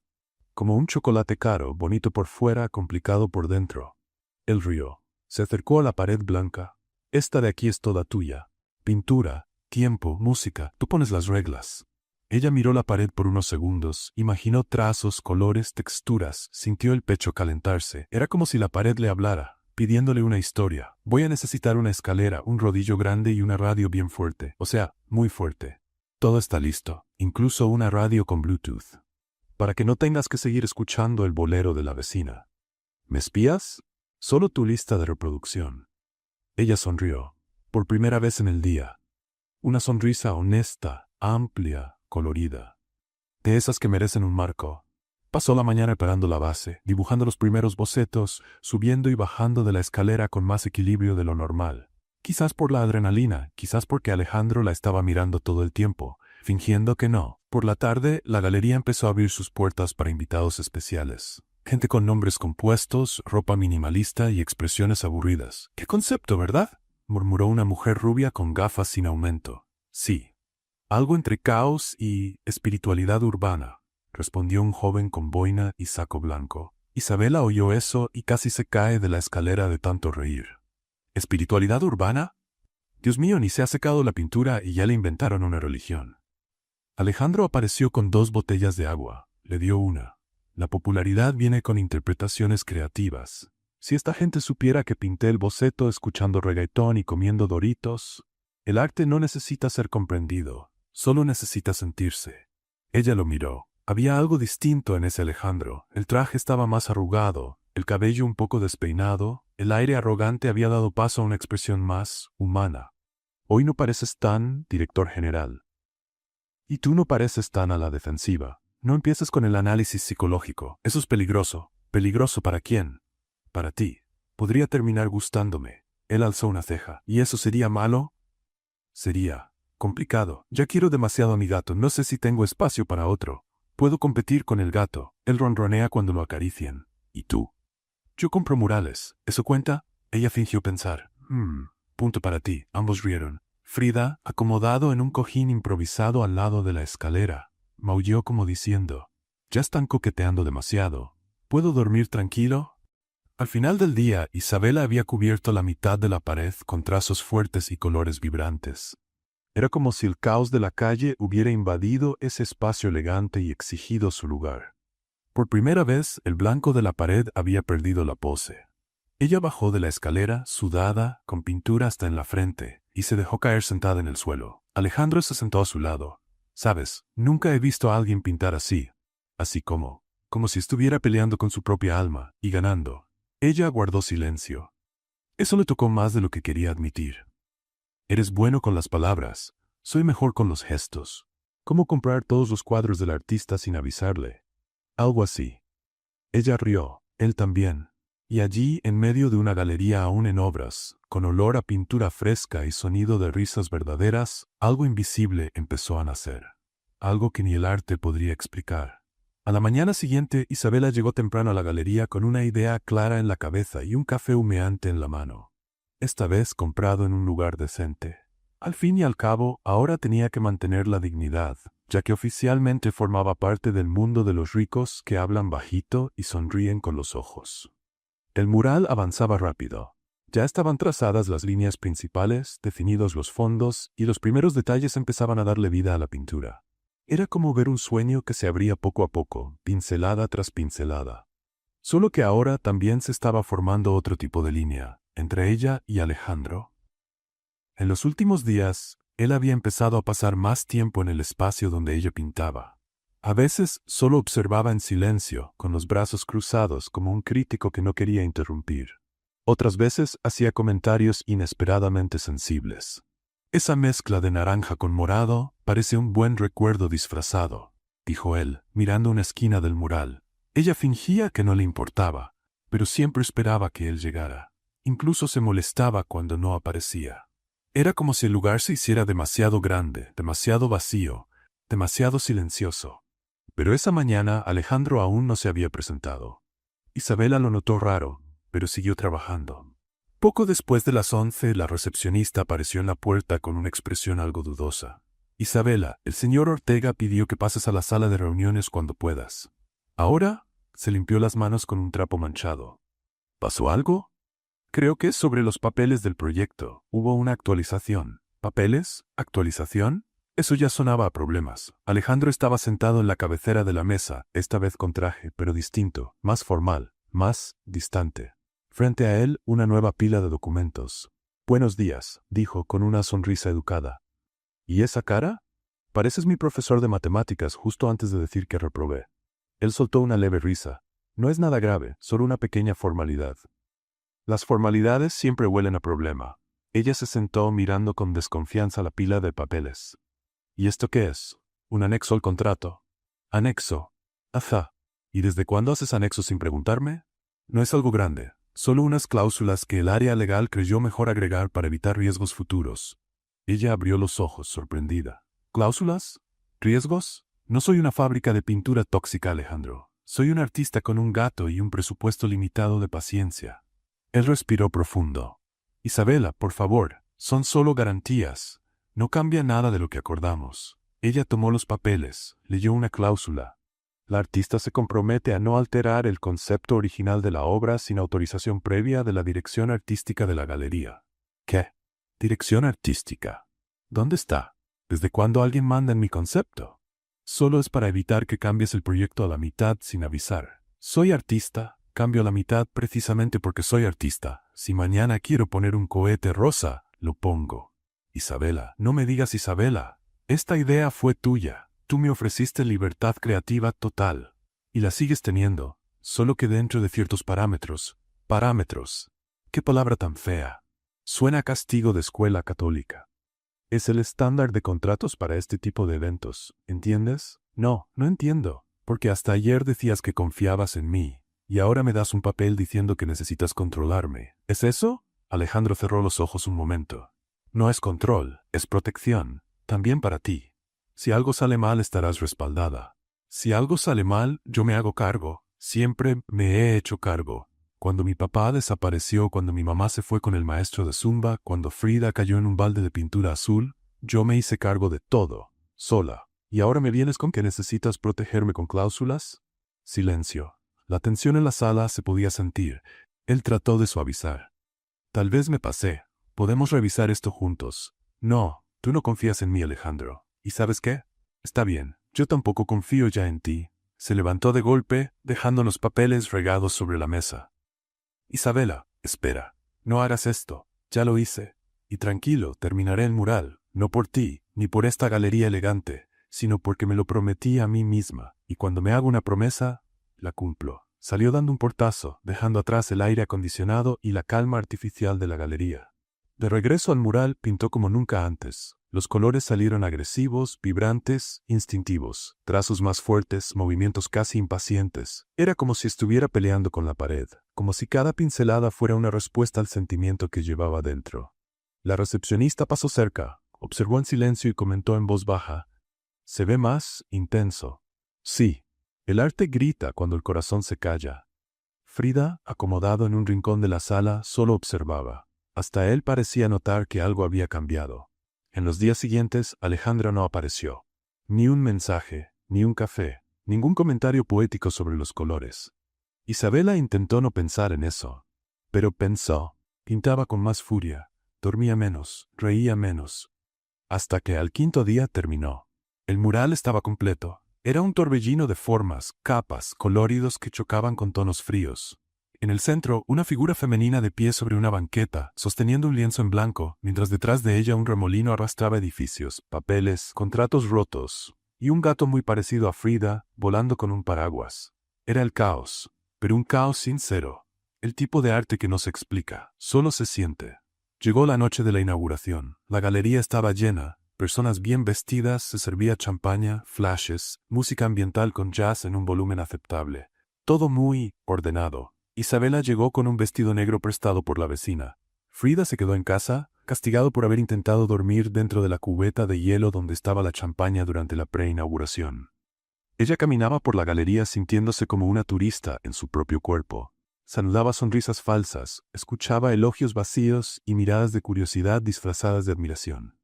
Como un chocolate caro, bonito por fuera, complicado por dentro. Él rió. Se acercó a la pared blanca. Esta de aquí es toda tuya. Pintura, tiempo, música. Tú pones las reglas. Ella miró la pared por unos segundos, imaginó trazos, colores, texturas, sintió el pecho calentarse. Era como si la pared le hablara, pidiéndole una historia. Voy a necesitar una escalera, un rodillo grande y una radio bien fuerte. O sea, muy fuerte. Todo está listo, incluso una radio con Bluetooth. Para que no tengas que seguir escuchando el bolero de la vecina. ¿Me espías? Solo tu lista de reproducción. Ella sonrió, por primera vez en el día. Una sonrisa honesta, amplia, colorida. De esas que merecen un marco. Pasó la mañana preparando la base, dibujando los primeros bocetos, subiendo y bajando de la escalera con más equilibrio de lo normal. Quizás por la adrenalina, quizás porque Alejandro la estaba mirando todo el tiempo, fingiendo que no. Por la tarde, la galería empezó a abrir sus puertas para invitados especiales. Gente con nombres compuestos, ropa minimalista y expresiones aburridas. ¡Qué concepto, ¿verdad?, murmuró una mujer rubia con gafas sin aumento. Sí. Algo entre caos y espiritualidad urbana, respondió un joven con boina y saco blanco. Isabela oyó eso y casi se cae de la escalera de tanto reír. ¿Espiritualidad urbana? Dios mío, ni se ha secado la pintura y ya le inventaron una religión. Alejandro apareció con 2 botellas de agua. Le dio una. La popularidad viene con interpretaciones creativas. Si esta gente supiera que pinté el boceto escuchando reggaetón y comiendo Doritos. El arte no necesita ser comprendido, solo necesita sentirse. Ella lo miró. Había algo distinto en ese Alejandro. El traje estaba más arrugado, el cabello un poco despeinado, el aire arrogante había dado paso a una expresión más humana. Hoy no pareces tan director general. Y tú no pareces tan a la defensiva. No empieces con el análisis psicológico. Eso es peligroso. ¿Peligroso para quién? Para ti. Podría terminar gustándome. Él alzó una ceja. ¿Y eso sería malo? Sería complicado. Ya quiero demasiado a mi gato. No sé si tengo espacio para otro. Puedo competir con el gato. Él ronronea cuando lo acarician. ¿Y tú? Yo compro murales. ¿Eso cuenta? Ella fingió pensar. Punto para ti. Ambos rieron. Frida, acomodado en un cojín improvisado al lado de la escalera, maulló como diciendo: «Ya están coqueteando demasiado. ¿Puedo dormir tranquilo?». Al final del día, Isabela había cubierto la mitad de la pared con trazos fuertes y colores vibrantes. Era como si el caos de la calle hubiera invadido ese espacio elegante y exigido su lugar. Por primera vez, el blanco de la pared había perdido la pose. Ella bajó de la escalera, sudada, con pintura hasta en la frente, y se dejó caer sentada en el suelo. Alejandro se sentó a su lado. Sabes, nunca he visto a alguien pintar así. Así como si estuviera peleando con su propia alma, y ganando. Ella guardó silencio. Eso le tocó más de lo que quería admitir. Eres bueno con las palabras. Soy mejor con los gestos. ¿Cómo comprar todos los cuadros del artista sin avisarle? Algo así. Ella rió, él también. Y allí, en medio de una galería aún en obras, con olor a pintura fresca y sonido de risas verdaderas, algo invisible empezó a nacer. Algo que ni el arte podría explicar. A la mañana siguiente, Isabela llegó temprano a la galería con una idea clara en la cabeza y un café humeante en la mano. Esta vez comprado en un lugar decente. Al fin y al cabo, ahora tenía que mantener la dignidad, ya que oficialmente formaba parte del mundo de los ricos que hablan bajito y sonríen con los ojos. El mural avanzaba rápido. Ya estaban trazadas las líneas principales, definidos los fondos, y los primeros detalles empezaban a darle vida a la pintura. Era como ver un sueño que se abría poco a poco, pincelada tras pincelada. Solo que ahora también se estaba formando otro tipo de línea, entre ella y Alejandro. En los últimos días, él había empezado a pasar más tiempo en el espacio donde ella pintaba. A veces solo observaba en silencio, con los brazos cruzados como un crítico que no quería interrumpir. Otras veces hacía comentarios inesperadamente sensibles. Esa mezcla de naranja con morado parece un buen recuerdo disfrazado, dijo él, mirando una esquina del mural. Ella fingía que no le importaba, pero siempre esperaba que él llegara. Incluso se molestaba cuando no aparecía. Era como si el lugar se hiciera demasiado grande, demasiado vacío, demasiado silencioso. Pero esa mañana Alejandro aún no se había presentado. Isabela lo notó raro, pero siguió trabajando. Poco después de las 11, la recepcionista apareció en la puerta con una expresión algo dudosa. Isabela, el señor Ortega pidió que pases a la sala de reuniones cuando puedas. ¿Ahora? Se limpió las manos con un trapo manchado. ¿Pasó algo? Creo que es sobre los papeles del proyecto. Hubo una actualización. ¿Papeles? ¿Actualización? Eso ya sonaba a problemas. Alejandro estaba sentado en la cabecera de la mesa, esta vez con traje, pero distinto, más formal, más distante. Frente a él, una nueva pila de documentos. Buenos días, dijo con una sonrisa educada. ¿Y esa cara? Pareces mi profesor de matemáticas justo antes de decir que reprobé. Él soltó una leve risa. No es nada grave, solo una pequeña formalidad. Las formalidades siempre huelen a problema. Ella se sentó mirando con desconfianza la pila de papeles. ¿Y esto qué es? ¿Un anexo al contrato? Anexo. Ajá. ¿Y desde cuándo haces anexos sin preguntarme? No es algo grande, solo unas cláusulas que el área legal creyó mejor agregar para evitar riesgos futuros. Ella abrió los ojos, sorprendida. ¿Cláusulas? ¿Riesgos? No soy una fábrica de pintura tóxica, Alejandro. Soy un artista con un gato y un presupuesto limitado de paciencia. Él respiró profundo. Isabela, por favor, son solo garantías. No cambia nada de lo que acordamos. Ella tomó los papeles, leyó una cláusula. La artista se compromete a no alterar el concepto original de la obra sin autorización previa de la dirección artística de la galería. ¿Qué? Dirección artística. ¿Dónde está? ¿Desde cuándo alguien manda en mi concepto? Solo es para evitar que cambies el proyecto a la mitad sin avisar. Soy artista, cambio a la mitad precisamente porque soy artista. Si mañana quiero poner un cohete rosa, lo pongo. Isabela, no me digas Isabela. Esta idea fue tuya. Tú me ofreciste libertad creativa total. Y la sigues teniendo, solo que dentro de ciertos parámetros. Parámetros. Qué palabra tan fea. Suena a castigo de escuela católica. Es el estándar de contratos para este tipo de eventos, ¿entiendes? No, no entiendo, porque hasta ayer decías que confiabas en mí, y ahora me das un papel diciendo que necesitas controlarme. ¿Es eso? Alejandro cerró los ojos un momento. No es control, es protección, también para ti. Si algo sale mal estarás respaldada. Si algo sale mal, yo me hago cargo, siempre me he hecho cargo. Cuando mi papá desapareció, cuando mi mamá se fue con el maestro de Zumba, cuando Frida cayó en un balde de pintura azul, yo me hice cargo de todo, sola. ¿Y ahora me vienes con que necesitas protegerme con cláusulas? Silencio. La tensión en la sala se podía sentir. Él trató de suavizar. Tal vez me pasé. Podemos revisar esto juntos. No, tú no confías en mí, Alejandro. ¿Y sabes qué? Está bien, yo tampoco confío ya en ti. Se levantó de golpe, dejando los papeles regados sobre la mesa. Isabela, Espera. No hagas esto. Ya lo hice. Y tranquilo, terminaré el mural, no por ti, ni por esta galería elegante, sino porque me lo prometí a mí misma, y cuando me hago una promesa, la cumplo. Salió dando un portazo, dejando atrás el aire acondicionado y la calma artificial de la galería. De regreso al mural, pintó como nunca antes. Los colores salieron agresivos, vibrantes, instintivos, trazos más fuertes, movimientos casi impacientes. Era como si estuviera peleando con la pared, como si cada pincelada fuera una respuesta al sentimiento que llevaba dentro. La recepcionista pasó cerca, observó en silencio y comentó en voz baja: «Se ve más intenso». Sí, el arte grita cuando el corazón se calla. Frida, acomodado en un rincón de la sala, solo observaba. Hasta él parecía notar que algo había cambiado. En los días siguientes, Alejandro no apareció. Ni un mensaje, ni un café, ningún comentario poético sobre los colores. Isabela intentó no pensar en eso. Pero pensó. Pintaba con más furia. Dormía menos, reía menos. Hasta que al quinto día terminó. El mural estaba completo. Era un torbellino de formas, capas, coloridos que chocaban con tonos fríos. En el centro, una figura femenina de pie sobre una banqueta, sosteniendo un lienzo en blanco, mientras detrás de ella un remolino arrastraba edificios, papeles, contratos rotos, y un gato muy parecido a Frida, volando con un paraguas. Era el caos, pero un caos sincero. El tipo de arte que no se explica, solo se siente. Llegó la noche de la inauguración. La galería estaba llena. Personas bien vestidas, se servía champaña, flashes, música ambiental con jazz en un volumen aceptable. Todo muy ordenado. Isabela llegó con un vestido negro prestado por la vecina. Frida se quedó en casa, castigado por haber intentado dormir dentro de la cubeta de hielo donde estaba la champaña durante la preinauguración. Ella caminaba por la galería sintiéndose como una turista en su propio cuerpo. Saludaba sonrisas falsas, escuchaba elogios vacíos y miradas de curiosidad disfrazadas de admiración.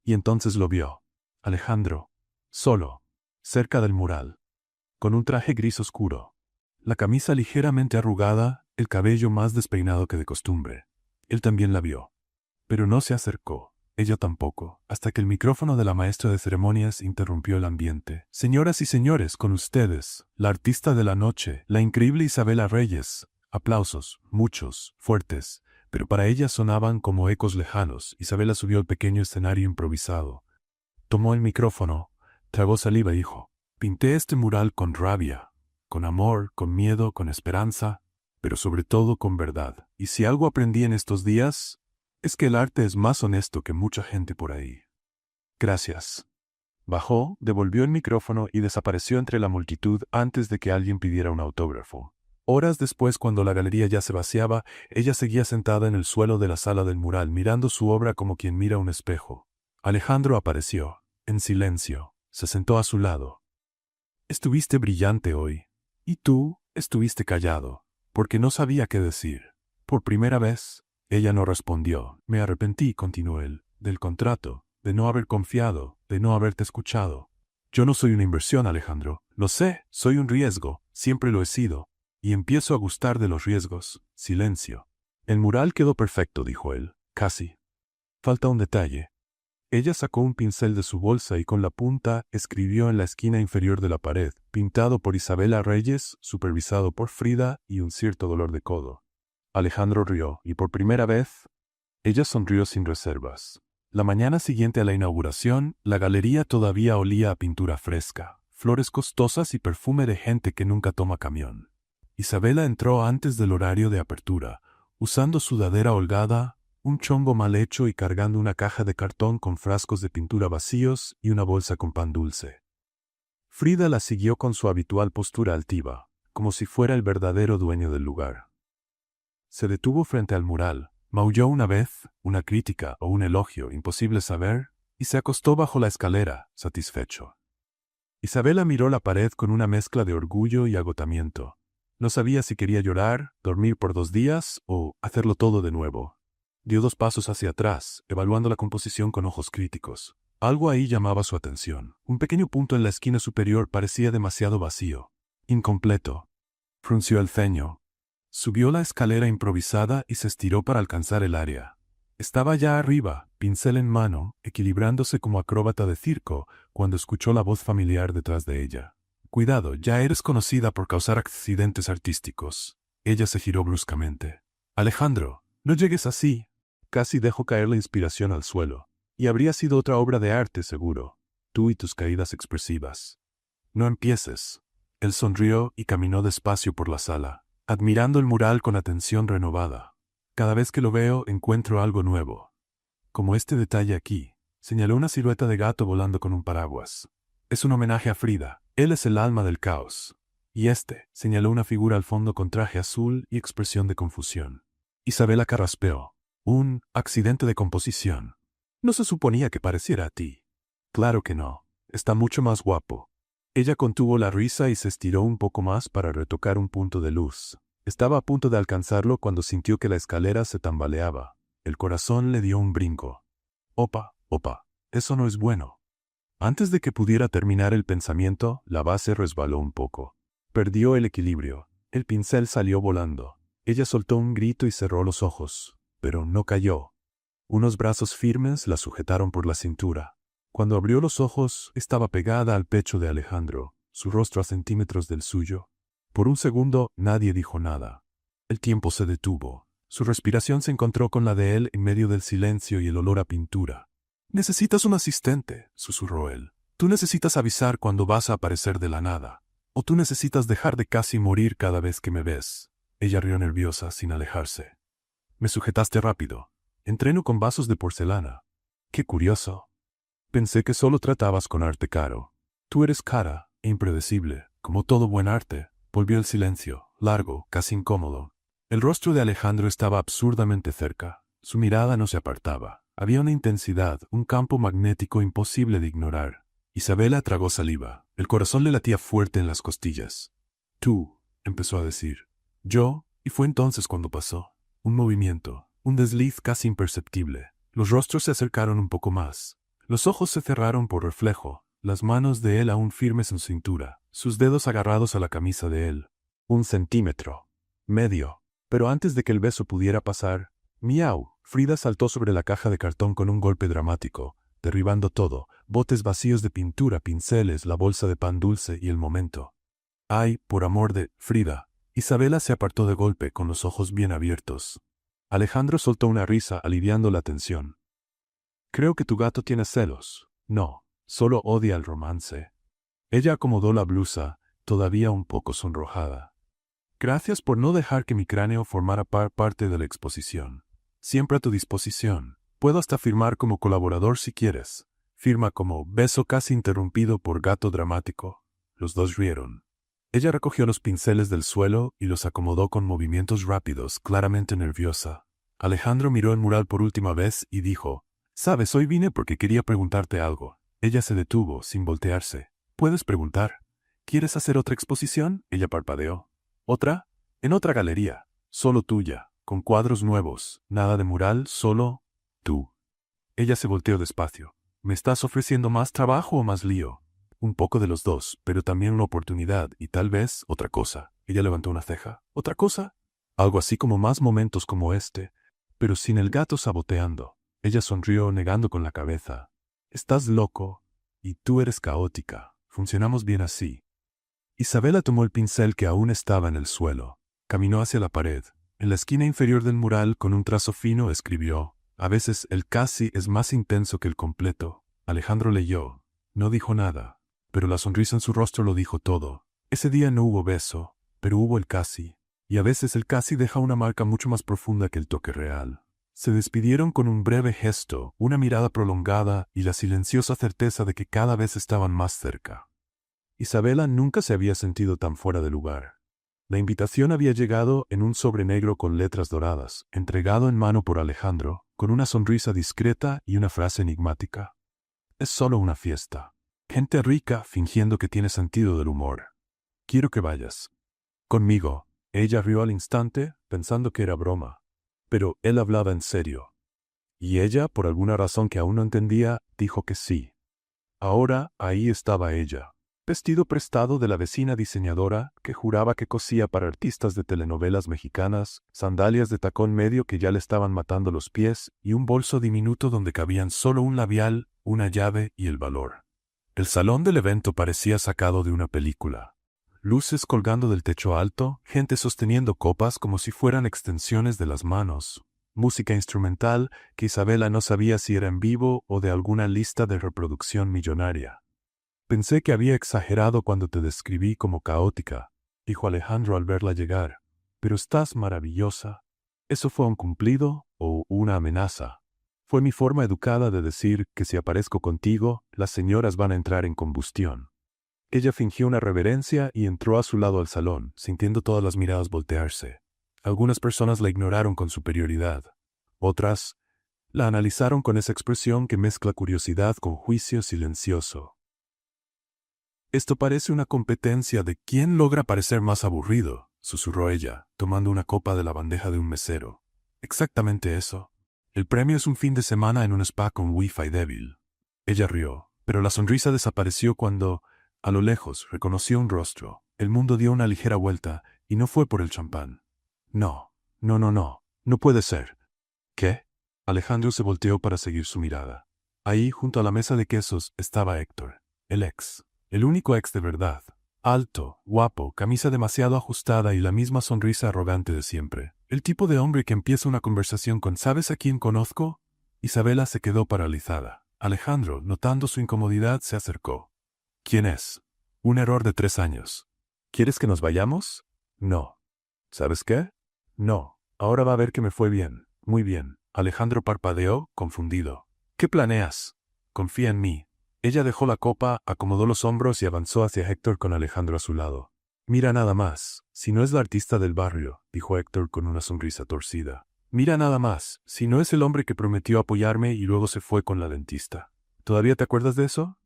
Y entonces lo vio. Alejandro. Solo. Cerca del mural. Con un traje gris oscuro. La camisa ligeramente arrugada, el cabello más despeinado que de costumbre. Él también la vio. Pero no se acercó. Ella tampoco, hasta que el micrófono de la maestra de ceremonias interrumpió el ambiente. Señoras y señores, con ustedes, la artista de la noche, la increíble Isabela Reyes. Aplausos, muchos, fuertes, pero para ella sonaban como ecos lejanos. Isabela subió al pequeño escenario improvisado. Tomó el micrófono, tragó saliva y dijo: «Pinté este mural con rabia, con amor, con miedo, con esperanza, pero sobre todo con verdad. Y si algo aprendí en estos días, es que el arte es más honesto que mucha gente por ahí. Gracias». Bajó, devolvió el micrófono y desapareció entre la multitud antes de que alguien pidiera un autógrafo. Horas después, cuando la galería ya se vaciaba, ella seguía sentada en el suelo de la sala del mural, mirando su obra como quien mira un espejo. Alejandro apareció, en silencio. Se sentó a su lado. «Estuviste brillante hoy. Y tú estuviste callado, porque no sabía qué decir. Por primera vez». Ella no respondió. «Me arrepentí», continuó él, «del contrato, de no haber confiado, de no haberte escuchado. Yo no soy una inversión, Alejandro. Lo sé, soy un riesgo, siempre lo he sido. Y empiezo a gustar de los riesgos». Silencio. «El mural quedó perfecto», dijo él. «Casi. Falta un detalle». Ella sacó un pincel de su bolsa y con la punta escribió en la esquina inferior de la pared: «Pintado por Isabela Reyes, supervisado por Frida», y un cierto dolor de codo. Alejandro rió, y por primera vez, ella sonrió sin reservas. La mañana siguiente a la inauguración, la galería todavía olía a pintura fresca, flores costosas y perfume de gente que nunca toma camión. Isabela entró antes del horario de apertura, usando sudadera holgada, un chongo mal hecho y cargando una caja de cartón con frascos de pintura vacíos y una bolsa con pan dulce. Frida la siguió con su habitual postura altiva, como si fuera el verdadero dueño del lugar. Se detuvo frente al mural, maulló una vez, una crítica o un elogio, imposible saber, y se acostó bajo la escalera, satisfecho. Isabela miró la pared con una mezcla de orgullo y agotamiento. No sabía si quería llorar, dormir por 2 días o hacerlo todo de nuevo. Dio 2 pasos hacia atrás, evaluando la composición con ojos críticos. Algo ahí llamaba su atención. Un pequeño punto en la esquina superior parecía demasiado vacío, incompleto. Frunció el ceño. Subió la escalera improvisada y se estiró para alcanzar el área. Estaba ya arriba, pincel en mano, equilibrándose como acróbata de circo, cuando escuchó la voz familiar detrás de ella. «Cuidado, ya eres conocida por causar accidentes artísticos». Ella se giró bruscamente. Alejandro, no llegues así. Casi dejó caer la inspiración al suelo. Y habría sido otra obra de arte, seguro. Tú y tus caídas expresivas. No empieces. Él sonrió y caminó despacio por la sala, admirando el mural con atención renovada. Cada vez que lo veo encuentro algo nuevo. Como este detalle aquí. Señaló una silueta de gato volando con un paraguas. Es un homenaje a Frida. Él es el alma del caos. Y señaló una figura al fondo con traje azul y expresión de confusión. Isabela carraspeó. Un accidente de composición. No se suponía que pareciera a ti. Claro que no. Está mucho más guapo. Ella contuvo la risa y se estiró un poco más para retocar un punto de luz. Estaba a punto de alcanzarlo cuando sintió que la escalera se tambaleaba. El corazón le dio un brinco. Opa, eso no es bueno. Antes de que pudiera terminar el pensamiento, la base resbaló un poco. Perdió el equilibrio. El pincel salió volando. Ella soltó un grito y cerró los ojos, pero no cayó. Unos brazos firmes la sujetaron por la cintura. Cuando abrió los ojos, estaba pegada al pecho de Alejandro, su rostro a centímetros del suyo. Por un segundo, nadie dijo nada. El tiempo se detuvo. Su respiración se encontró con la de él en medio del silencio y el olor a pintura. «Necesitas un asistente», susurró él. «Tú necesitas avisar cuando vas a aparecer de la nada. O tú necesitas dejar de casi morir cada vez que me ves». Ella rió nerviosa, sin alejarse. «Me sujetaste rápido. Entreno con vasos de porcelana. Qué curioso. Pensé que solo tratabas con arte caro. Tú eres cara e impredecible, como todo buen arte». Volvió el silencio, largo, casi incómodo. El rostro de Alejandro estaba absurdamente cerca. Su mirada no se apartaba. Había una intensidad, un campo magnético imposible de ignorar. Isabela tragó saliva. El corazón le latía fuerte en las costillas. «Tú», empezó a decir. «Yo», y fue entonces cuando pasó. Un movimiento, un desliz casi imperceptible. Los rostros se acercaron un poco más. Los ojos se cerraron por reflejo, las manos de él aún firmes en su cintura, sus dedos agarrados a la camisa de él. 1 centímetro. Medio. Pero antes de que el beso pudiera pasar, ¡miau! Frida saltó sobre la caja de cartón con un golpe dramático, derribando todo, botes vacíos de pintura, pinceles, la bolsa de pan dulce y el momento. ¡Ay, por amor de Frida! Isabela se apartó de golpe con los ojos bien abiertos. Alejandro soltó una risa aliviando la tensión. «Creo que tu gato tiene celos». «No, solo odia el romance». Ella acomodó la blusa, todavía un poco sonrojada. «Gracias por no dejar que mi cráneo formara parte de la exposición. Siempre a tu disposición. Puedo hasta firmar como colaborador si quieres». Firma como beso casi interrumpido por gato dramático. Los dos rieron. Ella recogió los pinceles del suelo y los acomodó con movimientos rápidos, claramente nerviosa. Alejandro miró el mural por última vez y dijo: «Sabes, hoy vine porque quería preguntarte algo». Ella se detuvo, sin voltearse. «Puedes preguntar. ¿Quieres hacer otra exposición?». Ella parpadeó. «¿Otra? En otra galería. Solo tuya, con cuadros nuevos. Nada de mural, solo tú». Ella se volteó despacio. «¿Me estás ofreciendo más trabajo o más lío?». «Un poco de los dos, pero también una oportunidad y tal vez otra cosa». Ella levantó una ceja. «¿Otra cosa?». «Algo así como más momentos como este, pero sin el gato saboteando». Ella sonrió negando con la cabeza. «Estás loco y tú eres caótica. Funcionamos bien así». Isabela tomó el pincel que aún estaba en el suelo. Caminó hacia la pared. En la esquina inferior del mural, con un trazo fino, escribió: «A veces el casi es más intenso que el completo». Alejandro leyó. No dijo nada, pero la sonrisa en su rostro lo dijo todo. Ese día no hubo beso, pero hubo el casi. Y a veces el casi deja una marca mucho más profunda que el toque real. Se despidieron con un breve gesto, una mirada prolongada y la silenciosa certeza de que cada vez estaban más cerca. Isabela nunca se había sentido tan fuera de lugar. La invitación había llegado en un sobre negro con letras doradas, entregado en mano por Alejandro, con una sonrisa discreta y una frase enigmática. «Es solo una fiesta. Gente rica fingiendo que tiene sentido del humor. Quiero que vayas conmigo». Ella rió al instante, pensando que era broma. Pero él hablaba en serio. Y ella, por alguna razón que aún no entendía, dijo que sí. Ahora, ahí estaba ella. Vestido prestado de la vecina diseñadora que juraba que cosía para artistas de telenovelas mexicanas, sandalias de tacón medio que ya le estaban matando los pies y un bolso diminuto donde cabían solo un labial, una llave y el valor. El salón del evento parecía sacado de una película. luces colgando del techo alto, gente sosteniendo copas como si fueran extensiones de las manos. Música instrumental que Isabela no sabía si era en vivo o de alguna lista de reproducción millonaria. Pensé que había exagerado cuando te describí como caótica, dijo Alejandro al verla llegar. Pero estás maravillosa. ¿Eso fue un cumplido o una amenaza? Fue mi forma educada de decir que si aparezco contigo, las señoras van a entrar en combustión. Ella fingió una reverencia y entró a su lado al salón, sintiendo todas las miradas voltearse. Algunas personas la ignoraron con superioridad. Otras la analizaron con esa expresión que mezcla curiosidad con juicio silencioso. Esto parece una competencia de quién logra parecer más aburrido, susurró ella, tomando una copa de la bandeja de un mesero. Exactamente eso. El premio es un fin de semana en un spa con wifi débil. Ella rió, pero la sonrisa desapareció cuando, a lo lejos, reconoció un rostro. El mundo dio una ligera vuelta, y no fue por el champán. No, no puede ser. ¿Qué? Alejandro se volteó para seguir su mirada. Ahí, junto a la mesa de quesos, estaba Héctor, el ex. El único ex de verdad. Alto, guapo, camisa demasiado ajustada y la misma sonrisa arrogante de siempre. El tipo de hombre que empieza una conversación con ¿sabes a quién conozco? Isabela se quedó paralizada. Alejandro, notando su incomodidad, se acercó. ¿Quién es? Un error de 3 años. ¿Quieres que nos vayamos? No. ¿Sabes qué? No. Ahora va a ver que me fue bien. Muy bien. Alejandro parpadeó, confundido. ¿Qué planeas? Confía en mí. Ella dejó la copa, acomodó los hombros y avanzó hacia Héctor con Alejandro a su lado. Mira nada más, si no es la artista del barrio, dijo Héctor con una sonrisa torcida. Mira nada más, si no es el hombre que prometió apoyarme y luego se fue con la dentista. ¿Todavía te acuerdas de eso?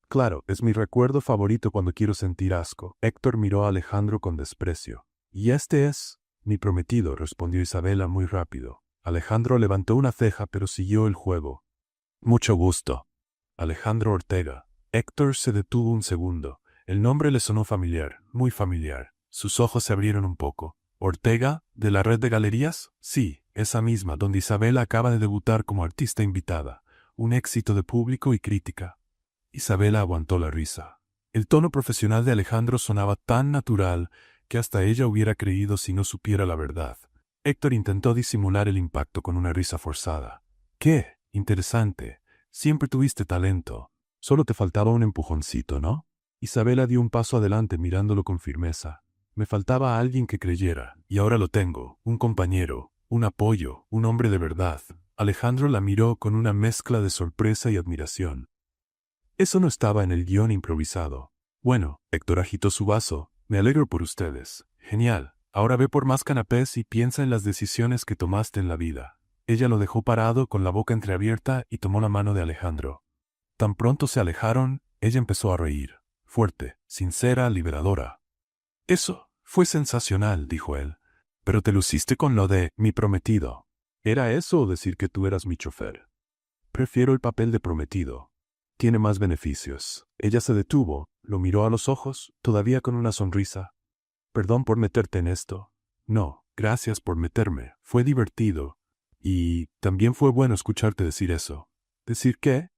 Claro, es mi recuerdo favorito cuando quiero sentir asco. Héctor miró a Alejandro con desprecio. Y este es mi prometido, respondió Isabela muy rápido. Alejandro levantó una ceja pero siguió el juego. Mucho gusto. Alejandro Ortega. Héctor se detuvo un segundo. El nombre le sonó familiar, muy familiar. Sus ojos se abrieron un poco. ¿Ortega? ¿De la red de galerías? Sí, esa misma, donde Isabela acaba de debutar como artista invitada. Un éxito de público y crítica. Isabela aguantó la risa. El tono profesional de Alejandro sonaba tan natural que hasta ella hubiera creído si no supiera la verdad. Héctor intentó disimular el impacto con una risa forzada. ¡Qué interesante! Siempre tuviste talento. Solo te faltaba un empujoncito, ¿no? Isabela dio un paso adelante mirándolo con firmeza. Me faltaba alguien que creyera, y ahora lo tengo, un compañero, un apoyo, un hombre de verdad. Alejandro la miró con una mezcla de sorpresa y admiración. Eso no estaba en el guión improvisado. Bueno, Héctor agitó su vaso. Me alegro por ustedes. Genial. Ahora ve por más canapés y piensa en las decisiones que tomaste en la vida. Ella lo dejó parado con la boca entreabierta y tomó la mano de Alejandro. Tan pronto se alejaron, ella empezó a reír. Fuerte, sincera, liberadora. Eso fue sensacional, dijo él. Pero te luciste con lo de mi prometido. ¿Era eso o decir que tú eras mi chofer? Prefiero el papel de prometido. Tiene más beneficios. Ella se detuvo, lo miró a los ojos, todavía con una sonrisa. Perdón por meterte en esto. No, gracias por meterme. Fue divertido. Y también fue bueno escucharte decir eso. ¿Decir qué?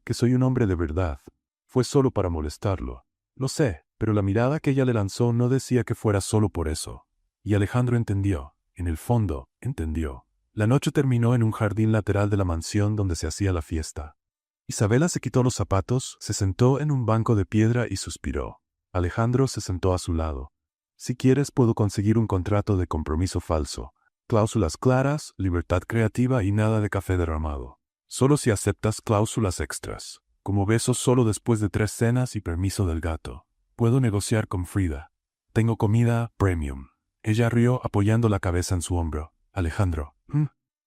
Que soy un hombre de verdad. Fue solo para molestarlo. Lo sé, pero la mirada que ella le lanzó no decía que fuera solo por eso. Y Alejandro entendió. En el fondo, entendió. La noche terminó en un jardín lateral de la mansión donde se hacía la fiesta. Isabela se quitó los zapatos, se sentó en un banco de piedra y suspiró. Alejandro se sentó a su lado. Si quieres puedo conseguir un contrato de compromiso falso. Cláusulas claras, libertad creativa y nada de café derramado. Solo si aceptas cláusulas extras, como besos solo después de 3 cenas y permiso del gato. Puedo negociar con Frida. Tengo comida premium. Ella rió apoyando la cabeza en su hombro. Alejandro,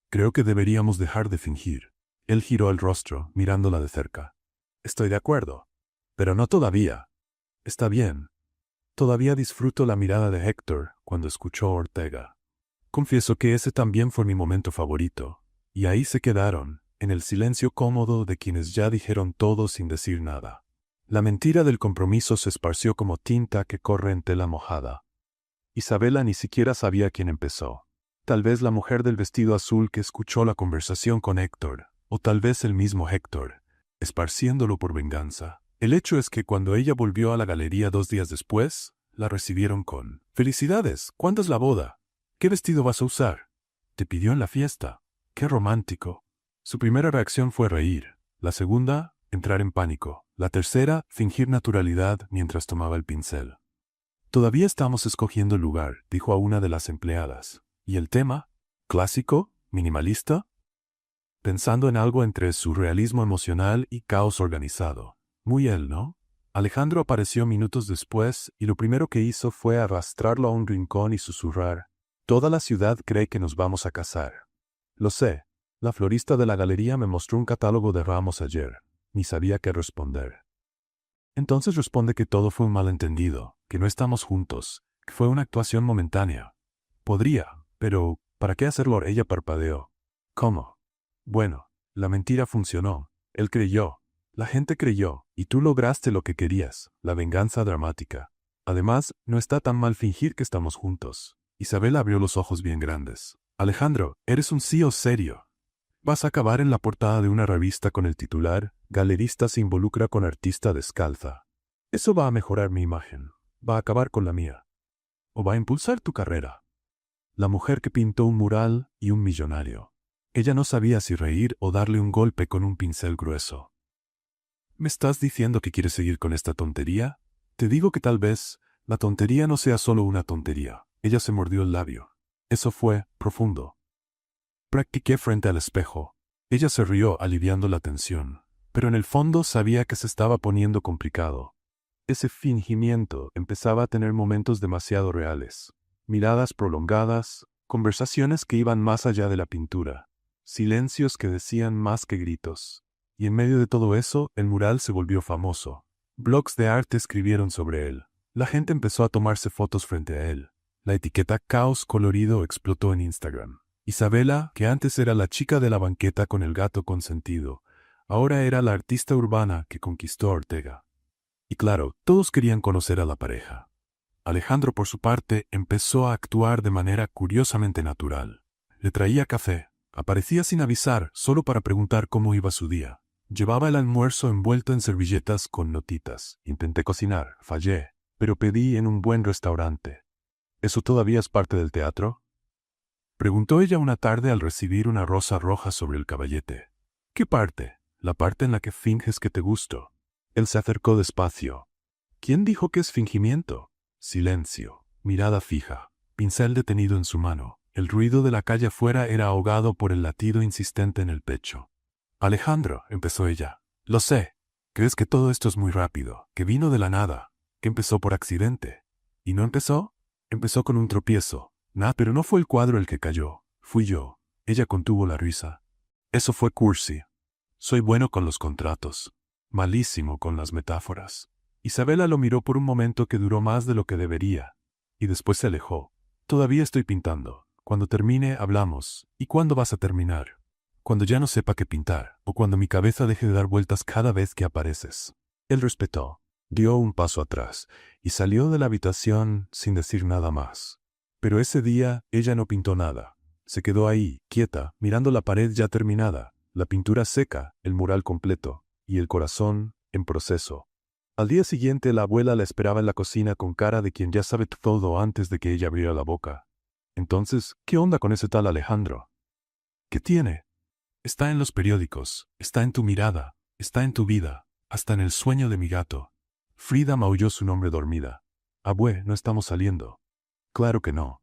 creo que deberíamos dejar de fingir. Él giró el rostro, mirándola de cerca. Estoy de acuerdo. Pero no todavía. Está bien. Todavía disfruto la mirada de Héctor cuando escuchó a Ortega. Confieso que ese también fue mi momento favorito. Y ahí se quedaron, en el silencio cómodo de quienes ya dijeron todo sin decir nada. La mentira del compromiso se esparció como tinta que corre en tela mojada. Isabela ni siquiera sabía quién empezó. Tal vez la mujer del vestido azul que escuchó la conversación con Héctor, o tal vez el mismo Héctor, esparciéndolo por venganza. El hecho es que cuando ella volvió a la galería 2 días después, la recibieron con «¡Felicidades! ¿Cuándo es la boda? ¿Qué vestido vas a usar? Te pidió en la fiesta. ¡Qué romántico!». Su primera reacción fue reír. La segunda, entrar en pánico. La tercera, fingir naturalidad mientras tomaba el pincel. «Todavía estamos escogiendo el lugar», dijo a una de las empleadas. «¿Y el tema? ¿Clásico? ¿Minimalista?». Pensando en algo entre surrealismo emocional y caos organizado. Muy él, ¿no? Alejandro apareció minutos después y lo primero que hizo fue arrastrarlo a un rincón y susurrar: «Toda la ciudad cree que nos vamos a casar». «Lo sé. La florista de la galería me mostró un catálogo de ramos ayer. Ni sabía qué responder». «Entonces responde que todo fue un malentendido, que no estamos juntos, que fue una actuación momentánea». «Podría, pero ¿para qué hacerlo?». Ella parpadeó. «¿Cómo?». «Bueno, la mentira funcionó. Él creyó. La gente creyó, y tú lograste lo que querías, la venganza dramática. Además, no está tan mal fingir que estamos juntos». Isabel abrió los ojos bien grandes. «Alejandro, eres un CEO serio. Vas a acabar en la portada de una revista con el titular: Galerista se involucra con artista descalza. Eso va a mejorar mi imagen. Va a acabar con la mía. O va a impulsar tu carrera». La mujer que pintó un mural y un millonario. Ella no sabía si reír o darle un golpe con un pincel grueso. «¿Me estás diciendo que quieres seguir con esta tontería? Te digo que tal vez la tontería no sea solo una tontería». Ella se mordió el labio. Eso fue profundo. Practiqué frente al espejo. Ella se rió aliviando la tensión, pero en el fondo sabía que se estaba poniendo complicado. Ese fingimiento empezaba a tener momentos demasiado reales. Miradas prolongadas, conversaciones que iban más allá de la pintura, silencios que decían más que gritos. Y en medio de todo eso, el mural se volvió famoso. Blogs de arte escribieron sobre él. La gente empezó a tomarse fotos frente a él. La etiqueta Caos Colorido explotó en Instagram. Isabela, que antes era la chica de la banqueta con el gato consentido, ahora era la artista urbana que conquistó a Ortega. Y claro, todos querían conocer a la pareja. Alejandro, por su parte, empezó a actuar de manera curiosamente natural. Le traía café. Aparecía sin avisar, solo para preguntar cómo iba su día. Llevaba el almuerzo envuelto en servilletas con notitas. Intenté cocinar, fallé, pero pedí en un buen restaurante. ¿Eso todavía es parte del teatro?, preguntó ella una tarde al recibir una rosa roja sobre el caballete. «¿Qué parte?». «La parte en la que finges que te gusto». Él se acercó despacio. «¿Quién dijo que es fingimiento?». Silencio, mirada fija, pincel detenido en su mano. El ruido de la calle afuera era ahogado por el latido insistente en el pecho. «Alejandro», empezó ella. «Lo sé. Crees que todo esto es muy rápido, que vino de la nada, que empezó por accidente. ¿Y no empezó? Empezó con un tropiezo. Pero no fue el cuadro el que cayó. Fui yo». Ella contuvo la risa. «Eso fue cursi. Soy bueno con los contratos. Malísimo con las metáforas». Isabela lo miró por un momento que duró más de lo que debería. Y después se alejó. «Todavía estoy pintando. Cuando termine, hablamos. ¿Y cuándo vas a terminar?». «Cuando ya no sepa qué pintar, o cuando mi cabeza deje de dar vueltas cada vez que apareces». Él respetó. Dio un paso atrás y salió de la habitación sin decir nada más. Pero ese día ella no pintó nada. Se quedó ahí, quieta, mirando la pared ya terminada, la pintura seca, el mural completo, y el corazón en proceso. Al día siguiente la abuela la esperaba en la cocina con cara de quien ya sabe todo antes de que ella abriera la boca. «Entonces, ¿qué onda con ese tal Alejandro?». «¿Qué tiene?». «Está en los periódicos, está en tu mirada, está en tu vida, hasta en el sueño de mi gato». Frida maulló su nombre dormida. «Abue, no estamos saliendo». «Claro que no.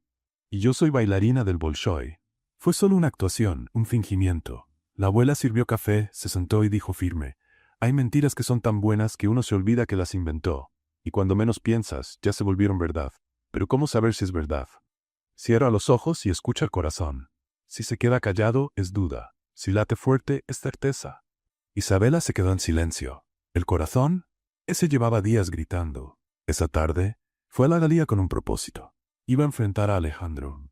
Y yo soy bailarina del Bolshoi». Fue solo una actuación, un fingimiento. La abuela sirvió café, se sentó y dijo firme: «Hay mentiras que son tan buenas que uno se olvida que las inventó. Y cuando menos piensas, ya se volvieron verdad. Pero ¿cómo saber si es verdad? Cierra los ojos y escucha el corazón. Si se queda callado, es duda. Si late fuerte, es certeza». Isabela se quedó en silencio. ¿El corazón? Ese llevaba días gritando. Esa tarde, fue a la galería con un propósito. Iba a enfrentar a Alejandro.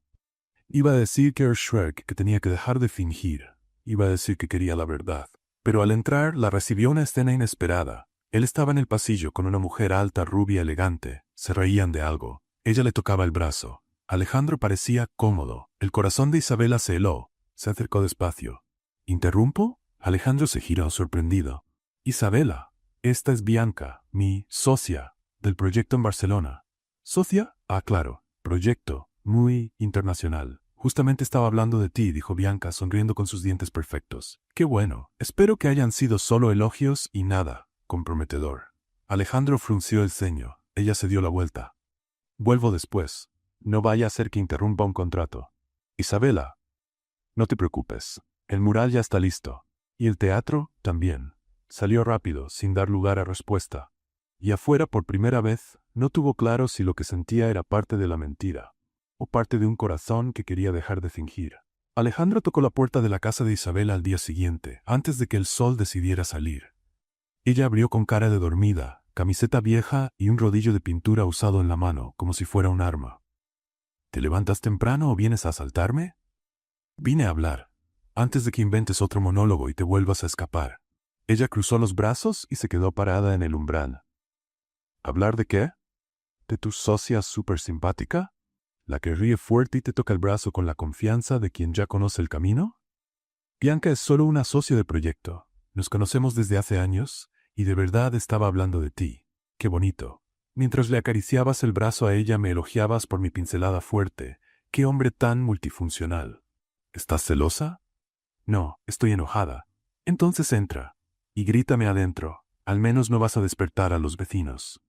Iba a decir que era Shrek, que tenía que dejar de fingir. Iba a decir que quería la verdad. Pero al entrar, la recibió una escena inesperada. Él estaba en el pasillo con una mujer alta, rubia, elegante. Se reían de algo. Ella le tocaba el brazo. Alejandro parecía cómodo. El corazón de Isabela se heló. Se acercó despacio. ¿Interrumpo? Alejandro se giró sorprendido. «Isabela». Esta es Bianca, mi socia, del proyecto en Barcelona. ¿Socia? Ah, claro, proyecto, muy internacional. Justamente estaba hablando de ti, dijo Bianca, sonriendo con sus dientes perfectos. Qué bueno. Espero que hayan sido solo elogios y nada comprometedor. Alejandro frunció el ceño. Ella se dio la vuelta. Vuelvo después. No vaya a ser que interrumpa un contrato. Isabela, no te preocupes. El mural ya está listo. Y el teatro también. Salió rápido, sin dar lugar a respuesta. Y afuera, por primera vez, no tuvo claro si lo que sentía era parte de la mentira, o parte de un corazón que quería dejar de fingir. Alejandro tocó la puerta de la casa de Isabela al día siguiente, antes de que el sol decidiera salir. Ella abrió con cara de dormida, camiseta vieja y un rodillo de pintura usado en la mano, como si fuera un arma. ¿Te levantas temprano o vienes a asaltarme? Vine a hablar, antes de que inventes otro monólogo y te vuelvas a escapar. Ella cruzó los brazos y se quedó parada en el umbral. ¿Hablar de qué? ¿De tu socia súper simpática? ¿La que ríe fuerte y te toca el brazo con la confianza de quien ya conoce el camino? Bianca es solo una socia de proyecto. Nos conocemos desde hace años y de verdad estaba hablando de ti. Qué bonito. Mientras le acariciabas el brazo a ella me elogiabas por mi pincelada fuerte. Qué hombre tan multifuncional. ¿Estás celosa? No, estoy enojada. Entonces entra y grítame adentro. Al menos no vas a despertar a los vecinos.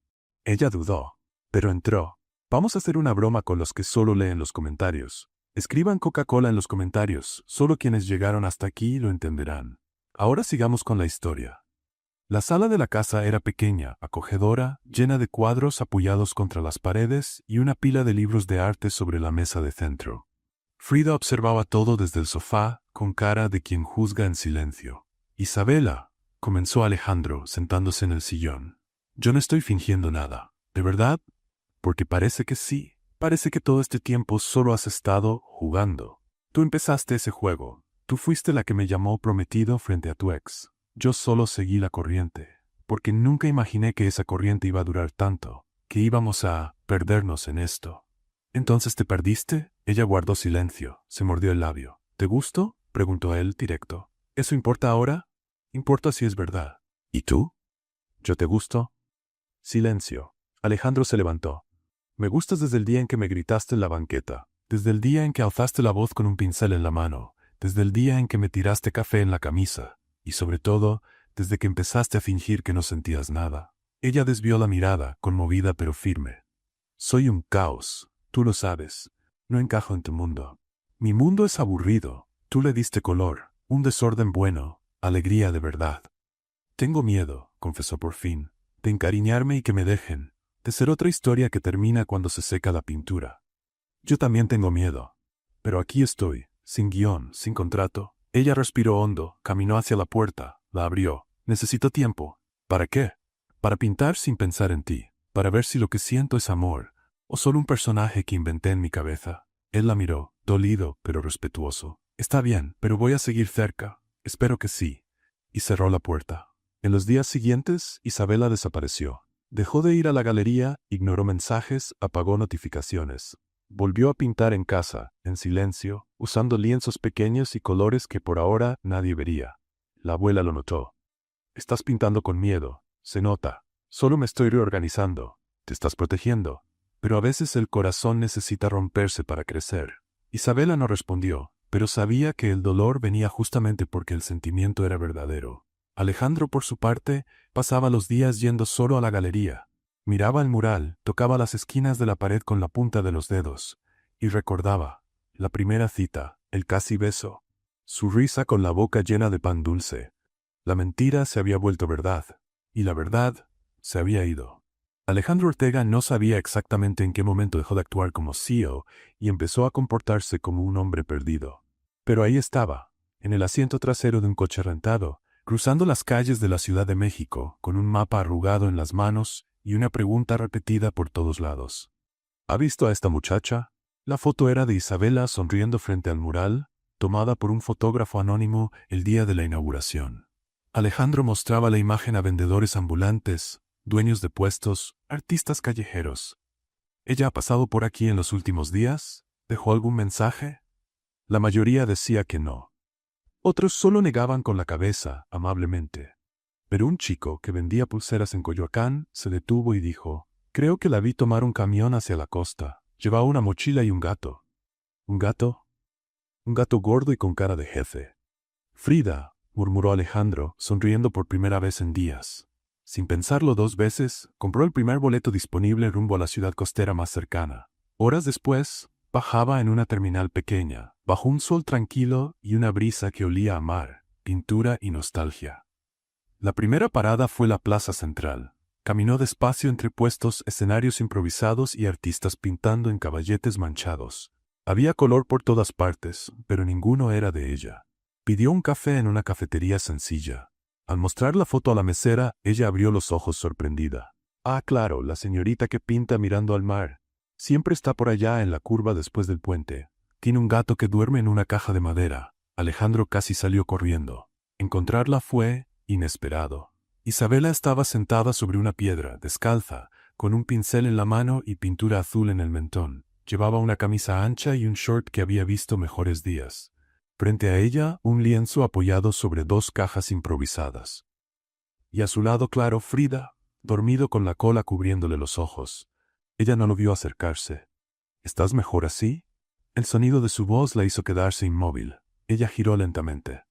Ella dudó, pero entró. Vamos a hacer una broma con los que solo leen los comentarios. Escriban Coca-Cola en los comentarios, solo quienes llegaron hasta aquí lo entenderán. Ahora sigamos con la historia. La sala de la casa era pequeña, acogedora, llena de cuadros apoyados contra las paredes y una pila de libros de arte sobre la mesa de centro. Frida observaba todo desde el sofá, con cara de quien juzga en silencio. Isabela, comenzó Alejandro, sentándose en el sillón. Yo no estoy fingiendo nada, ¿de verdad? Porque parece que sí. Parece que todo este tiempo solo has estado jugando. Tú empezaste ese juego. Tú fuiste la que me llamó prometido frente a tu ex. Yo solo seguí la corriente, porque nunca imaginé que esa corriente iba a durar tanto, que íbamos a perdernos en esto. ¿Entonces te perdiste? Ella guardó silencio, se mordió el labio. ¿Te gusto? Preguntó él directo. ¿Eso importa ahora? Importa si es verdad. ¿Y tú? ¿Yo te gusto? Silencio. Alejandro se levantó. Me gustas desde el día en que me gritaste en la banqueta, desde el día en que alzaste la voz con un pincel en la mano, desde el día en que me tiraste café en la camisa, y sobre todo, desde que empezaste a fingir que no sentías nada. Ella desvió la mirada, conmovida pero firme. Soy un caos, tú lo sabes. No encajo en tu mundo. Mi mundo es aburrido. Tú le diste color, un desorden bueno, alegría de verdad. Tengo miedo, confesó por fin, de encariñarme y que me dejen, de ser otra historia que termina cuando se seca la pintura. Yo también tengo miedo. Pero aquí estoy, sin guión, sin contrato. Ella respiró hondo, caminó hacia la puerta, la abrió. Necesito tiempo. ¿Para qué? Para pintar sin pensar en ti, para ver si lo que siento es amor, o solo un personaje que inventé en mi cabeza. Él la miró, dolido pero respetuoso. Está bien, pero voy a seguir cerca. Espero que sí. Y cerró la puerta. En los días siguientes, Isabela desapareció. Dejó de ir a la galería, ignoró mensajes, apagó notificaciones. Volvió a pintar en casa, en silencio, usando lienzos pequeños y colores que por ahora nadie vería. La abuela lo notó. Estás pintando con miedo, se nota. Solo me estoy reorganizando. Te estás protegiendo. Pero a veces el corazón necesita romperse para crecer. Isabela no respondió, pero sabía que el dolor venía justamente porque el sentimiento era verdadero. Alejandro, por su parte, pasaba los días yendo solo a la galería. Miraba el mural, tocaba las esquinas de la pared con la punta de los dedos, y recordaba la primera cita, el casi beso, su risa con la boca llena de pan dulce. La mentira se había vuelto verdad, y la verdad se había ido. Alejandro Ortega no sabía exactamente en qué momento dejó de actuar como CEO y empezó a comportarse como un hombre perdido. Pero ahí estaba, en el asiento trasero de un coche rentado, cruzando las calles de la Ciudad de México, con un mapa arrugado en las manos y una pregunta repetida por todos lados. ¿Ha visto a esta muchacha? La foto era de Isabela sonriendo frente al mural, tomada por un fotógrafo anónimo el día de la inauguración. Alejandro mostraba la imagen a vendedores ambulantes, dueños de puestos, artistas callejeros. ¿Ella ha pasado por aquí en los últimos días? ¿Dejó algún mensaje? La mayoría decía que no. Otros solo negaban con la cabeza, amablemente. Pero un chico que vendía pulseras en Coyoacán se detuvo y dijo, «Creo que la vi tomar un camión hacia la costa. Llevaba una mochila y un gato». «¿Un gato?» «Un gato gordo y con cara de jefe». «Frida», murmuró Alejandro, sonriendo por primera vez en días. Sin pensarlo dos veces, compró el primer boleto disponible rumbo a la ciudad costera más cercana. Horas después, bajaba en una terminal pequeña, bajo un sol tranquilo y una brisa que olía a mar, pintura y nostalgia. La primera parada fue la plaza central. Caminó despacio entre puestos, escenarios improvisados y artistas pintando en caballetes manchados. Había color por todas partes, pero ninguno era de ella. Pidió un café en una cafetería sencilla. Al mostrar la foto a la mesera, ella abrió los ojos sorprendida. «Ah, claro, la señorita que pinta mirando al mar. Siempre está por allá en la curva después del puente. Tiene un gato que duerme en una caja de madera». Alejandro casi salió corriendo. Encontrarla fue inesperado. Isabela estaba sentada sobre una piedra, descalza, con un pincel en la mano y pintura azul en el mentón. Llevaba una camisa ancha y un short que había visto mejores días. Frente a ella, un lienzo apoyado sobre dos cajas improvisadas. Y a su lado claro, Frida, dormido con la cola cubriéndole los ojos. Ella no lo vio acercarse. «¿Estás mejor así?» El sonido de su voz la hizo quedarse inmóvil. Ella giró lentamente.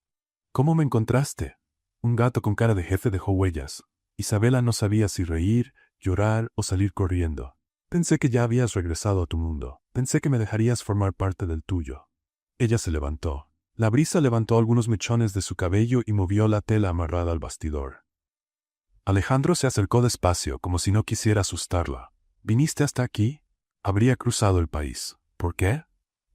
«¿Cómo me encontraste?» Un gato con cara de jefe dejó huellas. Isabela no sabía si reír, llorar o salir corriendo. «Pensé que ya habías regresado a tu mundo. Pensé que me dejarías formar parte del tuyo». Ella se levantó. La brisa levantó algunos mechones de su cabello y movió la tela amarrada al bastidor. Alejandro se acercó despacio, como si no quisiera asustarla. «¿Viniste hasta aquí?» Habría cruzado el país. «¿Por qué?»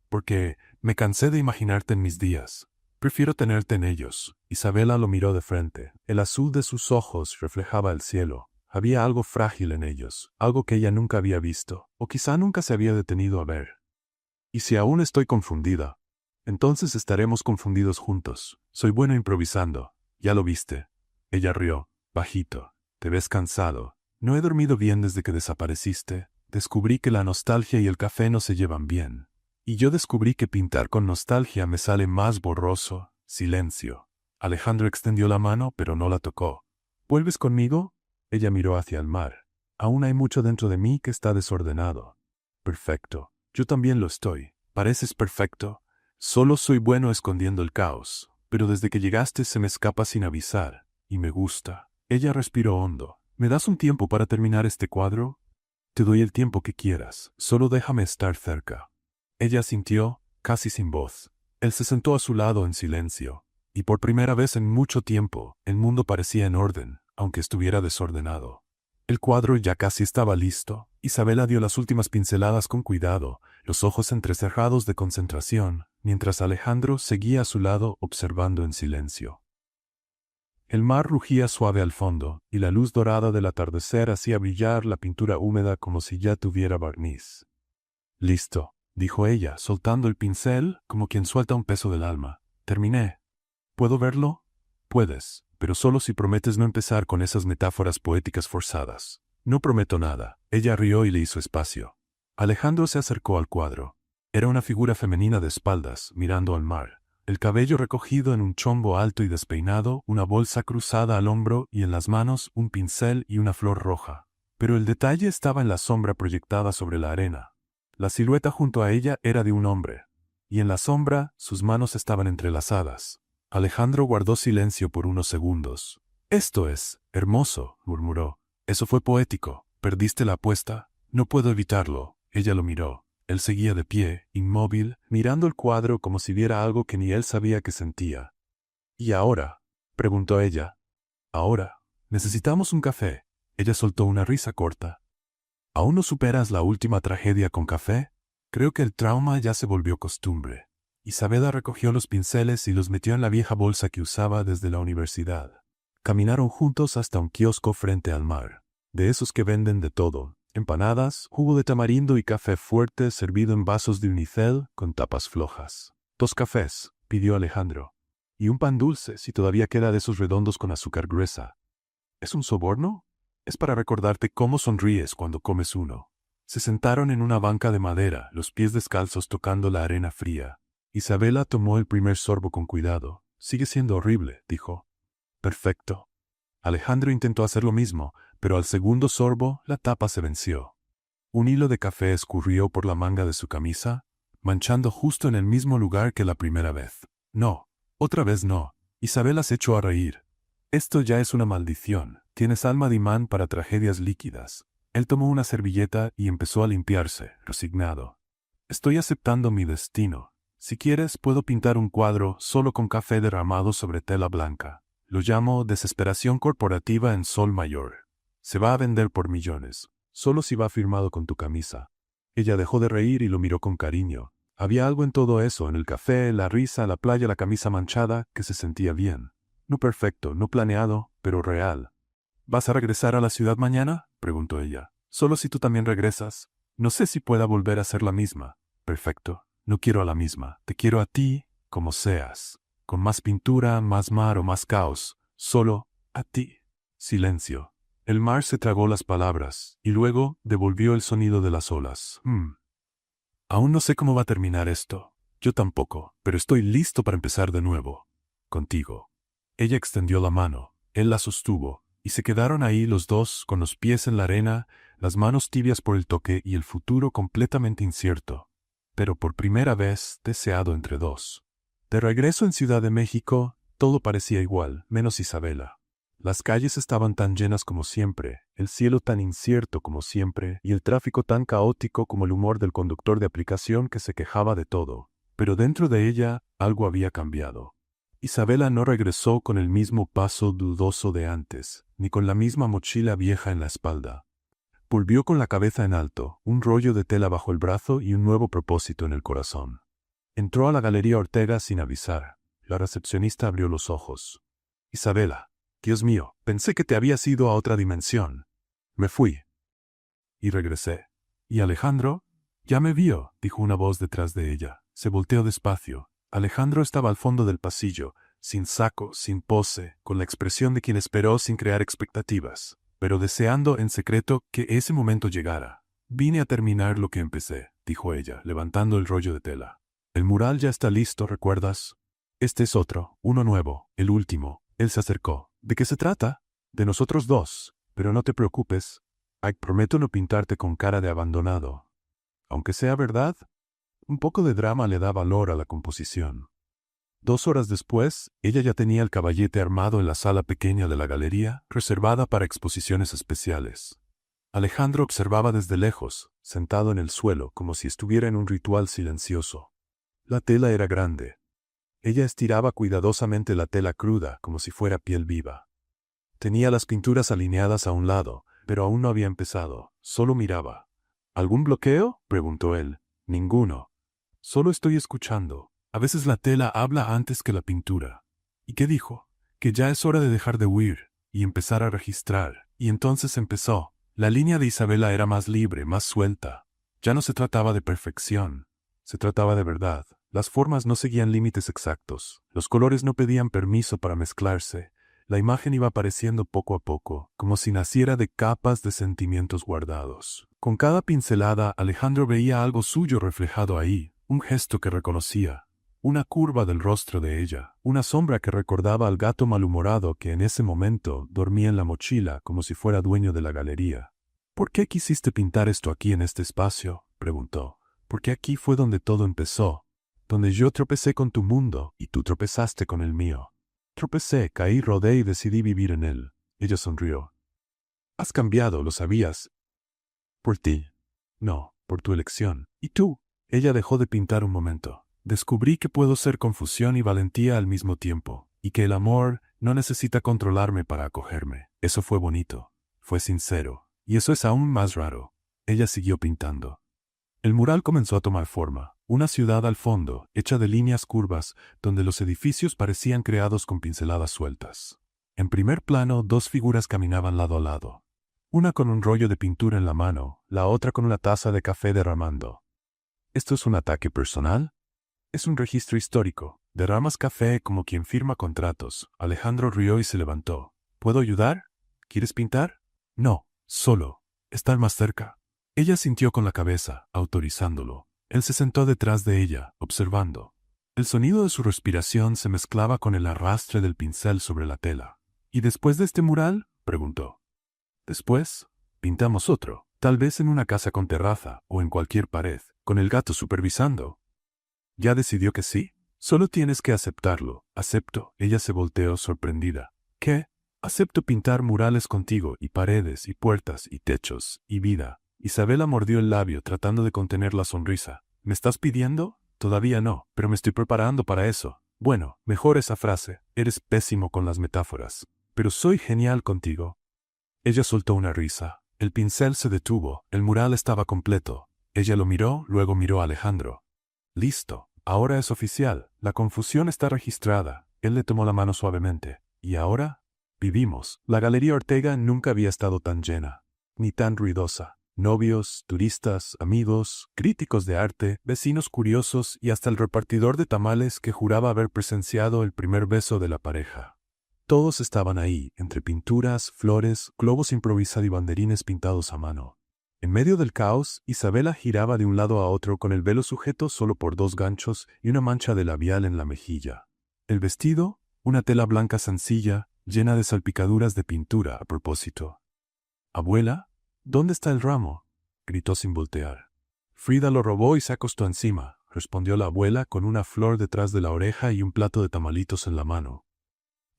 «Porque me cansé de imaginarte en mis días. Prefiero tenerte en ellos». Isabela lo miró de frente. El azul de sus ojos reflejaba el cielo. Había algo frágil en ellos, algo que ella nunca había visto, o quizá nunca se había detenido a ver. «¿Y si aún estoy confundida?» «Entonces estaremos confundidos juntos. Soy bueno improvisando. Ya lo viste». Ella rió, bajito. «Te ves cansado». «No he dormido bien desde que desapareciste. Descubrí que la nostalgia y el café no se llevan bien. Y yo descubrí que pintar con nostalgia me sale más borroso». Silencio. Alejandro extendió la mano, pero no la tocó. «¿Vuelves conmigo?» Ella miró hacia el mar. «Aún hay mucho dentro de mí que está desordenado». «Perfecto. Yo también lo estoy. Pareces perfecto. Solo soy bueno escondiendo el caos. Pero desde que llegaste se me escapa sin avisar. Y me gusta». Ella respiró hondo. «¿Me das un tiempo para terminar este cuadro?» «Te doy el tiempo que quieras. Solo déjame estar cerca». Ella asintió, casi sin voz. Él se sentó a su lado en silencio. Y por primera vez en mucho tiempo, el mundo parecía en orden, aunque estuviera desordenado. El cuadro ya casi estaba listo. Isabela dio las últimas pinceladas con cuidado, los ojos entrecerrados de concentración, mientras Alejandro seguía a su lado observando en silencio. El mar rugía suave al fondo, y la luz dorada del atardecer hacía brillar la pintura húmeda como si ya tuviera barniz. «Listo», dijo ella, soltando el pincel como quien suelta un peso del alma. «Terminé. ¿Puedo verlo?» «Puedes, pero solo si prometes no empezar con esas metáforas poéticas forzadas». «No prometo nada». Ella rió y le hizo espacio. Alejandro se acercó al cuadro. Era una figura femenina de espaldas, mirando al mar. El cabello recogido en un chombo alto y despeinado, una bolsa cruzada al hombro y en las manos un pincel y una flor roja. Pero el detalle estaba en la sombra proyectada sobre la arena. La silueta junto a ella era de un hombre, y en la sombra sus manos estaban entrelazadas. Alejandro guardó silencio por unos segundos. «Esto es hermoso», murmuró. «Eso fue poético. ¿Perdiste la apuesta?» «No puedo evitarlo». Ella lo miró. Él seguía de pie, inmóvil, mirando el cuadro como si viera algo que ni él sabía que sentía. «¿Y ahora?», preguntó ella. «Ahora. Necesitamos un café». Ella soltó una risa corta. «¿Aún no superas la última tragedia con café?» «Creo que el trauma ya se volvió costumbre». Isabela recogió los pinceles y los metió en la vieja bolsa que usaba desde la universidad. Caminaron juntos hasta un kiosco frente al mar. De esos que venden de todo: empanadas, jugo de tamarindo y café fuerte servido en vasos de unicel con tapas flojas. «2 cafés», pidió Alejandro. «Y un pan dulce, si todavía queda de esos redondos con azúcar gruesa». «¿Es un soborno?» «Es para recordarte cómo sonríes cuando comes uno». Se sentaron en una banca de madera, los pies descalzos tocando la arena fría. Isabela tomó el primer sorbo con cuidado. «Sigue siendo horrible», dijo. «Perfecto». Alejandro intentó hacer lo mismo, pero al segundo sorbo la tapa se venció. Un hilo de café escurrió por la manga de su camisa, manchando justo en el mismo lugar que la primera vez. No, otra vez no. Isabela se echó a reír. Esto ya es una maldición. Tienes alma de imán para tragedias líquidas. Él tomó una servilleta y empezó a limpiarse, resignado. Estoy aceptando mi destino. Si quieres, puedo pintar un cuadro solo con café derramado sobre tela blanca. Lo llamo Desesperación Corporativa en Sol Mayor. Se va a vender por millones. Solo si va firmado con tu camisa. Ella dejó de reír y lo miró con cariño. Había algo en todo eso, en el café, la risa, la playa, la camisa manchada, que se sentía bien. No perfecto, no planeado, pero real. ¿Vas a regresar a la ciudad mañana?, preguntó ella. Solo si tú también regresas. No sé si pueda volver a ser la misma. Perfecto. No quiero a la misma. Te quiero a ti, como seas. Con más pintura, más mar o más caos. Solo a ti. Silencio. El mar se tragó las palabras, y luego devolvió el sonido de las olas. Aún no sé cómo va a terminar esto. Yo tampoco, pero estoy listo para empezar de nuevo. Contigo. Ella extendió la mano, él la sostuvo, y se quedaron ahí los dos, con los pies en la arena, las manos tibias por el toque y el futuro completamente incierto. Pero por primera vez, deseado entre dos. De regreso en Ciudad de México, todo parecía igual, menos Isabela. Las calles estaban tan llenas como siempre, el cielo tan incierto como siempre, y el tráfico tan caótico como el humor del conductor de aplicación que se quejaba de todo. Pero dentro de ella, algo había cambiado. Isabela no regresó con el mismo paso dudoso de antes, ni con la misma mochila vieja en la espalda. Volvió con la cabeza en alto, un rollo de tela bajo el brazo y un nuevo propósito en el corazón. Entró a la Galería Ortega sin avisar. La recepcionista abrió los ojos. Isabela. Dios mío, pensé que te habías ido a otra dimensión. Me fui. Y regresé. ¿Y Alejandro? Ya me vio, dijo una voz detrás de ella. Se volteó despacio. Alejandro estaba al fondo del pasillo, sin saco, sin pose, con la expresión de quien esperó sin crear expectativas, pero deseando en secreto que ese momento llegara. Vine a terminar lo que empecé, dijo ella, levantando el rollo de tela. El mural ya está listo, ¿recuerdas? Este es otro, uno nuevo, el último. Él se acercó. ¿De qué se trata? De nosotros dos. Pero no te preocupes. Prometo no pintarte con cara de abandonado. Aunque sea verdad, un poco de drama le da valor a la composición. 2 horas después, ella ya tenía el caballete armado en la sala pequeña de la galería, reservada para exposiciones especiales. Alejandro observaba desde lejos, sentado en el suelo, como si estuviera en un ritual silencioso. La tela era grande. Ella estiraba cuidadosamente la tela cruda, como si fuera piel viva. Tenía las pinturas alineadas a un lado, pero aún no había empezado. Solo miraba. ¿Algún bloqueo?, preguntó él. Ninguno. Solo estoy escuchando. A veces la tela habla antes que la pintura. ¿Y qué dijo? Que ya es hora de dejar de huir y empezar a registrar. Y entonces empezó. La línea de Isabela era más libre, más suelta. Ya no se trataba de perfección. Se trataba de verdad. Las formas no seguían límites exactos. Los colores no pedían permiso para mezclarse. La imagen iba apareciendo poco a poco, como si naciera de capas de sentimientos guardados. Con cada pincelada, Alejandro veía algo suyo reflejado ahí, un gesto que reconocía, una curva del rostro de ella, una sombra que recordaba al gato malhumorado que en ese momento dormía en la mochila como si fuera dueño de la galería. ¿Por qué quisiste pintar esto aquí en este espacio?, preguntó. Porque aquí fue donde todo empezó, donde yo tropecé con tu mundo y tú tropezaste con el mío. Tropecé, caí, rodé y decidí vivir en él. Ella sonrió. Has cambiado, lo sabías. Por ti. No, por tu elección. ¿Y tú? Ella dejó de pintar un momento. Descubrí que puedo ser confusión y valentía al mismo tiempo, y que el amor no necesita controlarme para acogerme. Eso fue bonito. Fue sincero. Y eso es aún más raro. Ella siguió pintando. El mural comenzó a tomar forma. Una ciudad al fondo, hecha de líneas curvas, donde los edificios parecían creados con pinceladas sueltas. En primer plano, 2 figuras caminaban lado a lado. Una con un rollo de pintura en la mano, la otra con una taza de café derramando. ¿Esto es un ataque personal? Es un registro histórico. Derramas café como quien firma contratos. Alejandro rió y se levantó. ¿Puedo ayudar? ¿Quieres pintar? No, solo. Estar más cerca. Ella sintió con la cabeza, autorizándolo. Él se sentó detrás de ella, observando. El sonido de su respiración se mezclaba con el arrastre del pincel sobre la tela. ¿Y después de este mural? Preguntó. Después, pintamos otro, tal vez en una casa con terraza o en cualquier pared, con el gato supervisando. ¿Ya decidió que sí? Solo tienes que aceptarlo. Acepto. Ella se volteó sorprendida. ¿Qué? Acepto pintar murales contigo, y paredes, y puertas, y techos, y vida. Isabela mordió el labio tratando de contener la sonrisa. ¿Me estás pidiendo? Todavía no, pero me estoy preparando para eso. Bueno, mejor esa frase. Eres pésimo con las metáforas. Pero soy genial contigo. Ella soltó una risa. El pincel se detuvo. El mural estaba completo. Ella lo miró, luego miró a Alejandro. Listo. Ahora es oficial. La confusión está registrada. Él le tomó la mano suavemente. ¿Y ahora? Vivimos. La Galería Ortega nunca había estado tan llena, ni tan ruidosa. Novios, turistas, amigos, críticos de arte, vecinos curiosos y hasta el repartidor de tamales que juraba haber presenciado el primer beso de la pareja. Todos estaban ahí, entre pinturas, flores, globos improvisados y banderines pintados a mano. En medio del caos, Isabela giraba de un lado a otro con el velo sujeto solo por 2 ganchos y una mancha de labial en la mejilla. El vestido, una tela blanca sencilla, llena de salpicaduras de pintura a propósito. «Abuela, ¿dónde está el ramo?», gritó sin voltear. «Frida lo robó y se acostó encima», respondió la abuela con una flor detrás de la oreja y un plato de tamalitos en la mano.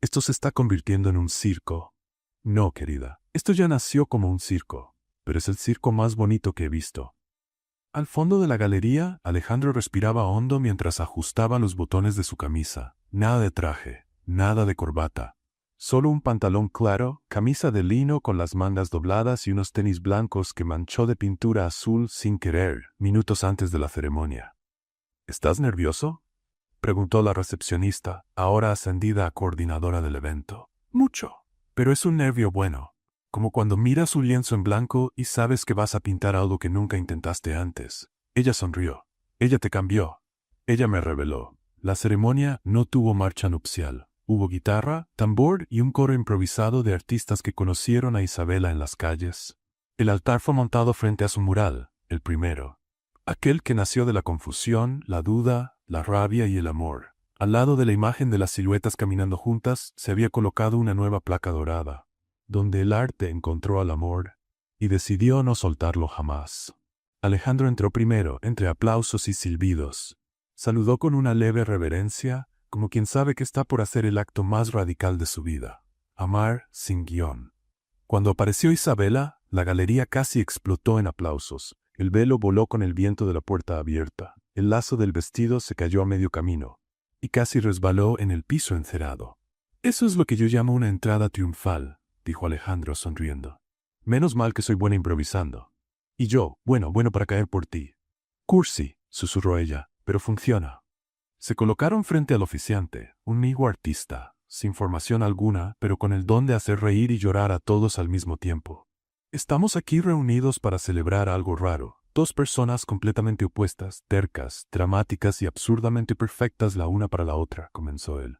«Esto se está convirtiendo en un circo». «No, querida, esto ya nació como un circo, pero es el circo más bonito que he visto». Al fondo de la galería, Alejandro respiraba hondo mientras ajustaba los botones de su camisa. Nada de traje, nada de corbata. Solo un pantalón claro, camisa de lino con las mangas dobladas y unos tenis blancos que manchó de pintura azul sin querer, minutos antes de la ceremonia. «¿Estás nervioso?», preguntó la recepcionista, ahora ascendida a coordinadora del evento. «Mucho, pero es un nervio bueno, como cuando miras un lienzo en blanco y sabes que vas a pintar algo que nunca intentaste antes». Ella sonrió. «Ella te cambió. Ella me reveló». La ceremonia no tuvo marcha nupcial. Hubo guitarra, tambor y un coro improvisado de artistas que conocieron a Isabela en las calles. El altar fue montado frente a su mural, el primero. Aquel que nació de la confusión, la duda, la rabia y el amor. Al lado de la imagen de las siluetas caminando juntas se había colocado una nueva placa dorada, donde el arte encontró al amor y decidió no soltarlo jamás. Alejandro entró primero, entre aplausos y silbidos. Saludó con una leve reverencia, como quien sabe que está por hacer el acto más radical de su vida. Amar sin guión. Cuando apareció Isabela, la galería casi explotó en aplausos. El velo voló con el viento de la puerta abierta. El lazo del vestido se cayó a medio camino y casi resbaló en el piso encerado. «Eso es lo que yo llamo una entrada triunfal», dijo Alejandro sonriendo. «Menos mal que soy buena improvisando. Y yo, bueno para caer por ti». «Cursi», susurró ella, «pero funciona». Se colocaron frente al oficiante, un migo artista, sin formación alguna, pero con el don de hacer reír y llorar a todos al mismo tiempo. «Estamos aquí reunidos para celebrar algo raro. 2 personas completamente opuestas, tercas, dramáticas y absurdamente perfectas la una para la otra», comenzó él.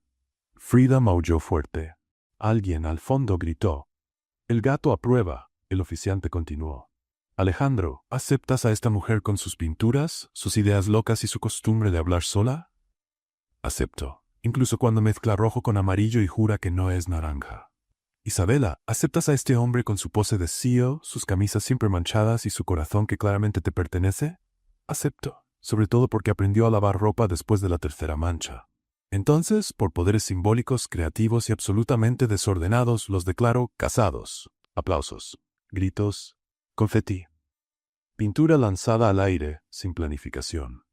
Frida maulló fuerte. Alguien al fondo gritó. «El gato aprueba», el oficiante continuó. «Alejandro, ¿aceptas a esta mujer con sus pinturas, sus ideas locas y su costumbre de hablar sola?» «Acepto, incluso cuando mezcla rojo con amarillo y jura que no es naranja». «Isabela, ¿aceptas a este hombre con su pose de CEO, sus camisas siempre manchadas y su corazón que claramente te pertenece?» «Acepto, sobre todo porque aprendió a lavar ropa después de la 3ª mancha». «Entonces, por poderes simbólicos, creativos y absolutamente desordenados, los declaro casados». Aplausos, gritos, confeti. Pintura lanzada al aire, sin planificación.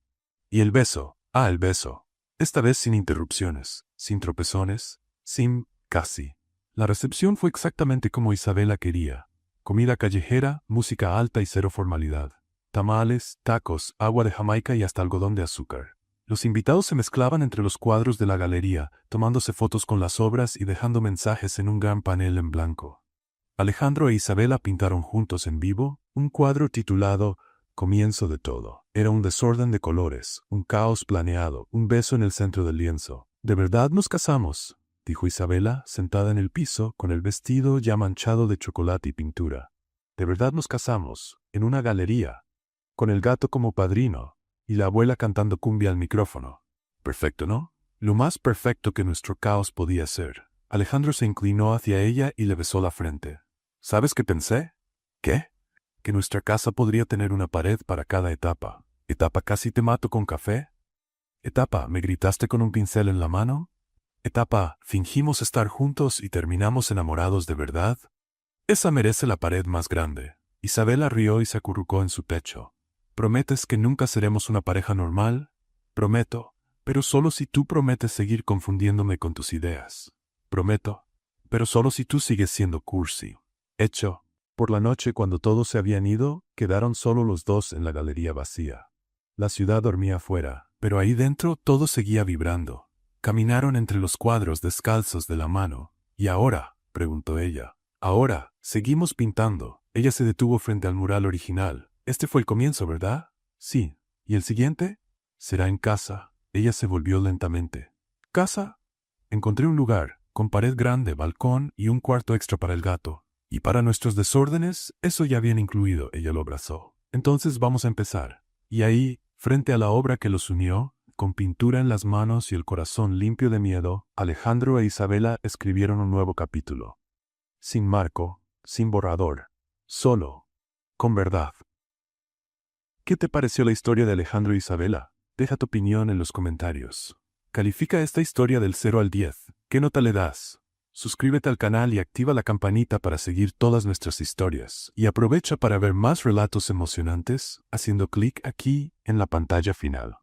Y el beso, el beso. Esta vez sin interrupciones, sin tropezones, sin casi. La recepción fue exactamente como Isabela quería. Comida callejera, música alta y cero formalidad. Tamales, tacos, agua de Jamaica y hasta algodón de azúcar. Los invitados se mezclaban entre los cuadros de la galería, tomándose fotos con las obras y dejando mensajes en un gran panel en blanco. Alejandro e Isabela pintaron juntos en vivo un cuadro titulado «Comienzo de todo». Era un desorden de colores, un caos planeado, un beso en el centro del lienzo. «¿De verdad nos casamos?», dijo Isabela, sentada en el piso, con el vestido ya manchado de chocolate y pintura. «¿De verdad nos casamos? En una galería, con el gato como padrino, y la abuela cantando cumbia al micrófono. Perfecto, ¿no? Lo más perfecto que nuestro caos podía ser». Alejandro se inclinó hacia ella y le besó la frente. ¿Sabes qué pensé? ¿Qué? Que nuestra casa podría tener una pared para cada etapa. Etapa casi te mato con café. Etapa, ¿me gritaste con un pincel en la mano? Etapa, fingimos estar juntos y terminamos enamorados de verdad. Esa merece la pared más grande. Isabela rió y se acurrucó en su pecho. ¿Prometes que nunca seremos una pareja normal? Prometo, pero solo si tú prometes seguir confundiéndome con tus ideas. Prometo, pero solo si tú sigues siendo cursi. Hecho. Por la noche, cuando todos se habían ido, quedaron solo los dos en la galería vacía. La ciudad dormía afuera, pero ahí dentro todo seguía vibrando. Caminaron entre los cuadros descalzos de la mano. ¿Y ahora?, preguntó ella. Ahora, seguimos pintando. Ella se detuvo frente al mural original. Este fue el comienzo, ¿verdad? Sí. ¿Y el siguiente? Será en casa. Ella se volvió lentamente. ¿Casa? Encontré un lugar, con pared grande, balcón y un cuarto extra para el gato. Y para nuestros desórdenes, eso ya viene incluido. Ella lo abrazó. Entonces vamos a empezar. Y ahí, frente a la obra que los unió, con pintura en las manos y el corazón limpio de miedo, Alejandro e Isabela escribieron un nuevo capítulo. Sin marco, sin borrador, solo, con verdad. ¿Qué te pareció la historia de Alejandro e Isabela? Deja tu opinión en los comentarios. Califica esta historia del 0 al 10. ¿Qué nota le das? Suscríbete al canal y activa la campanita para seguir todas nuestras historias. Y aprovecha para ver más relatos emocionantes haciendo clic aquí en la pantalla final.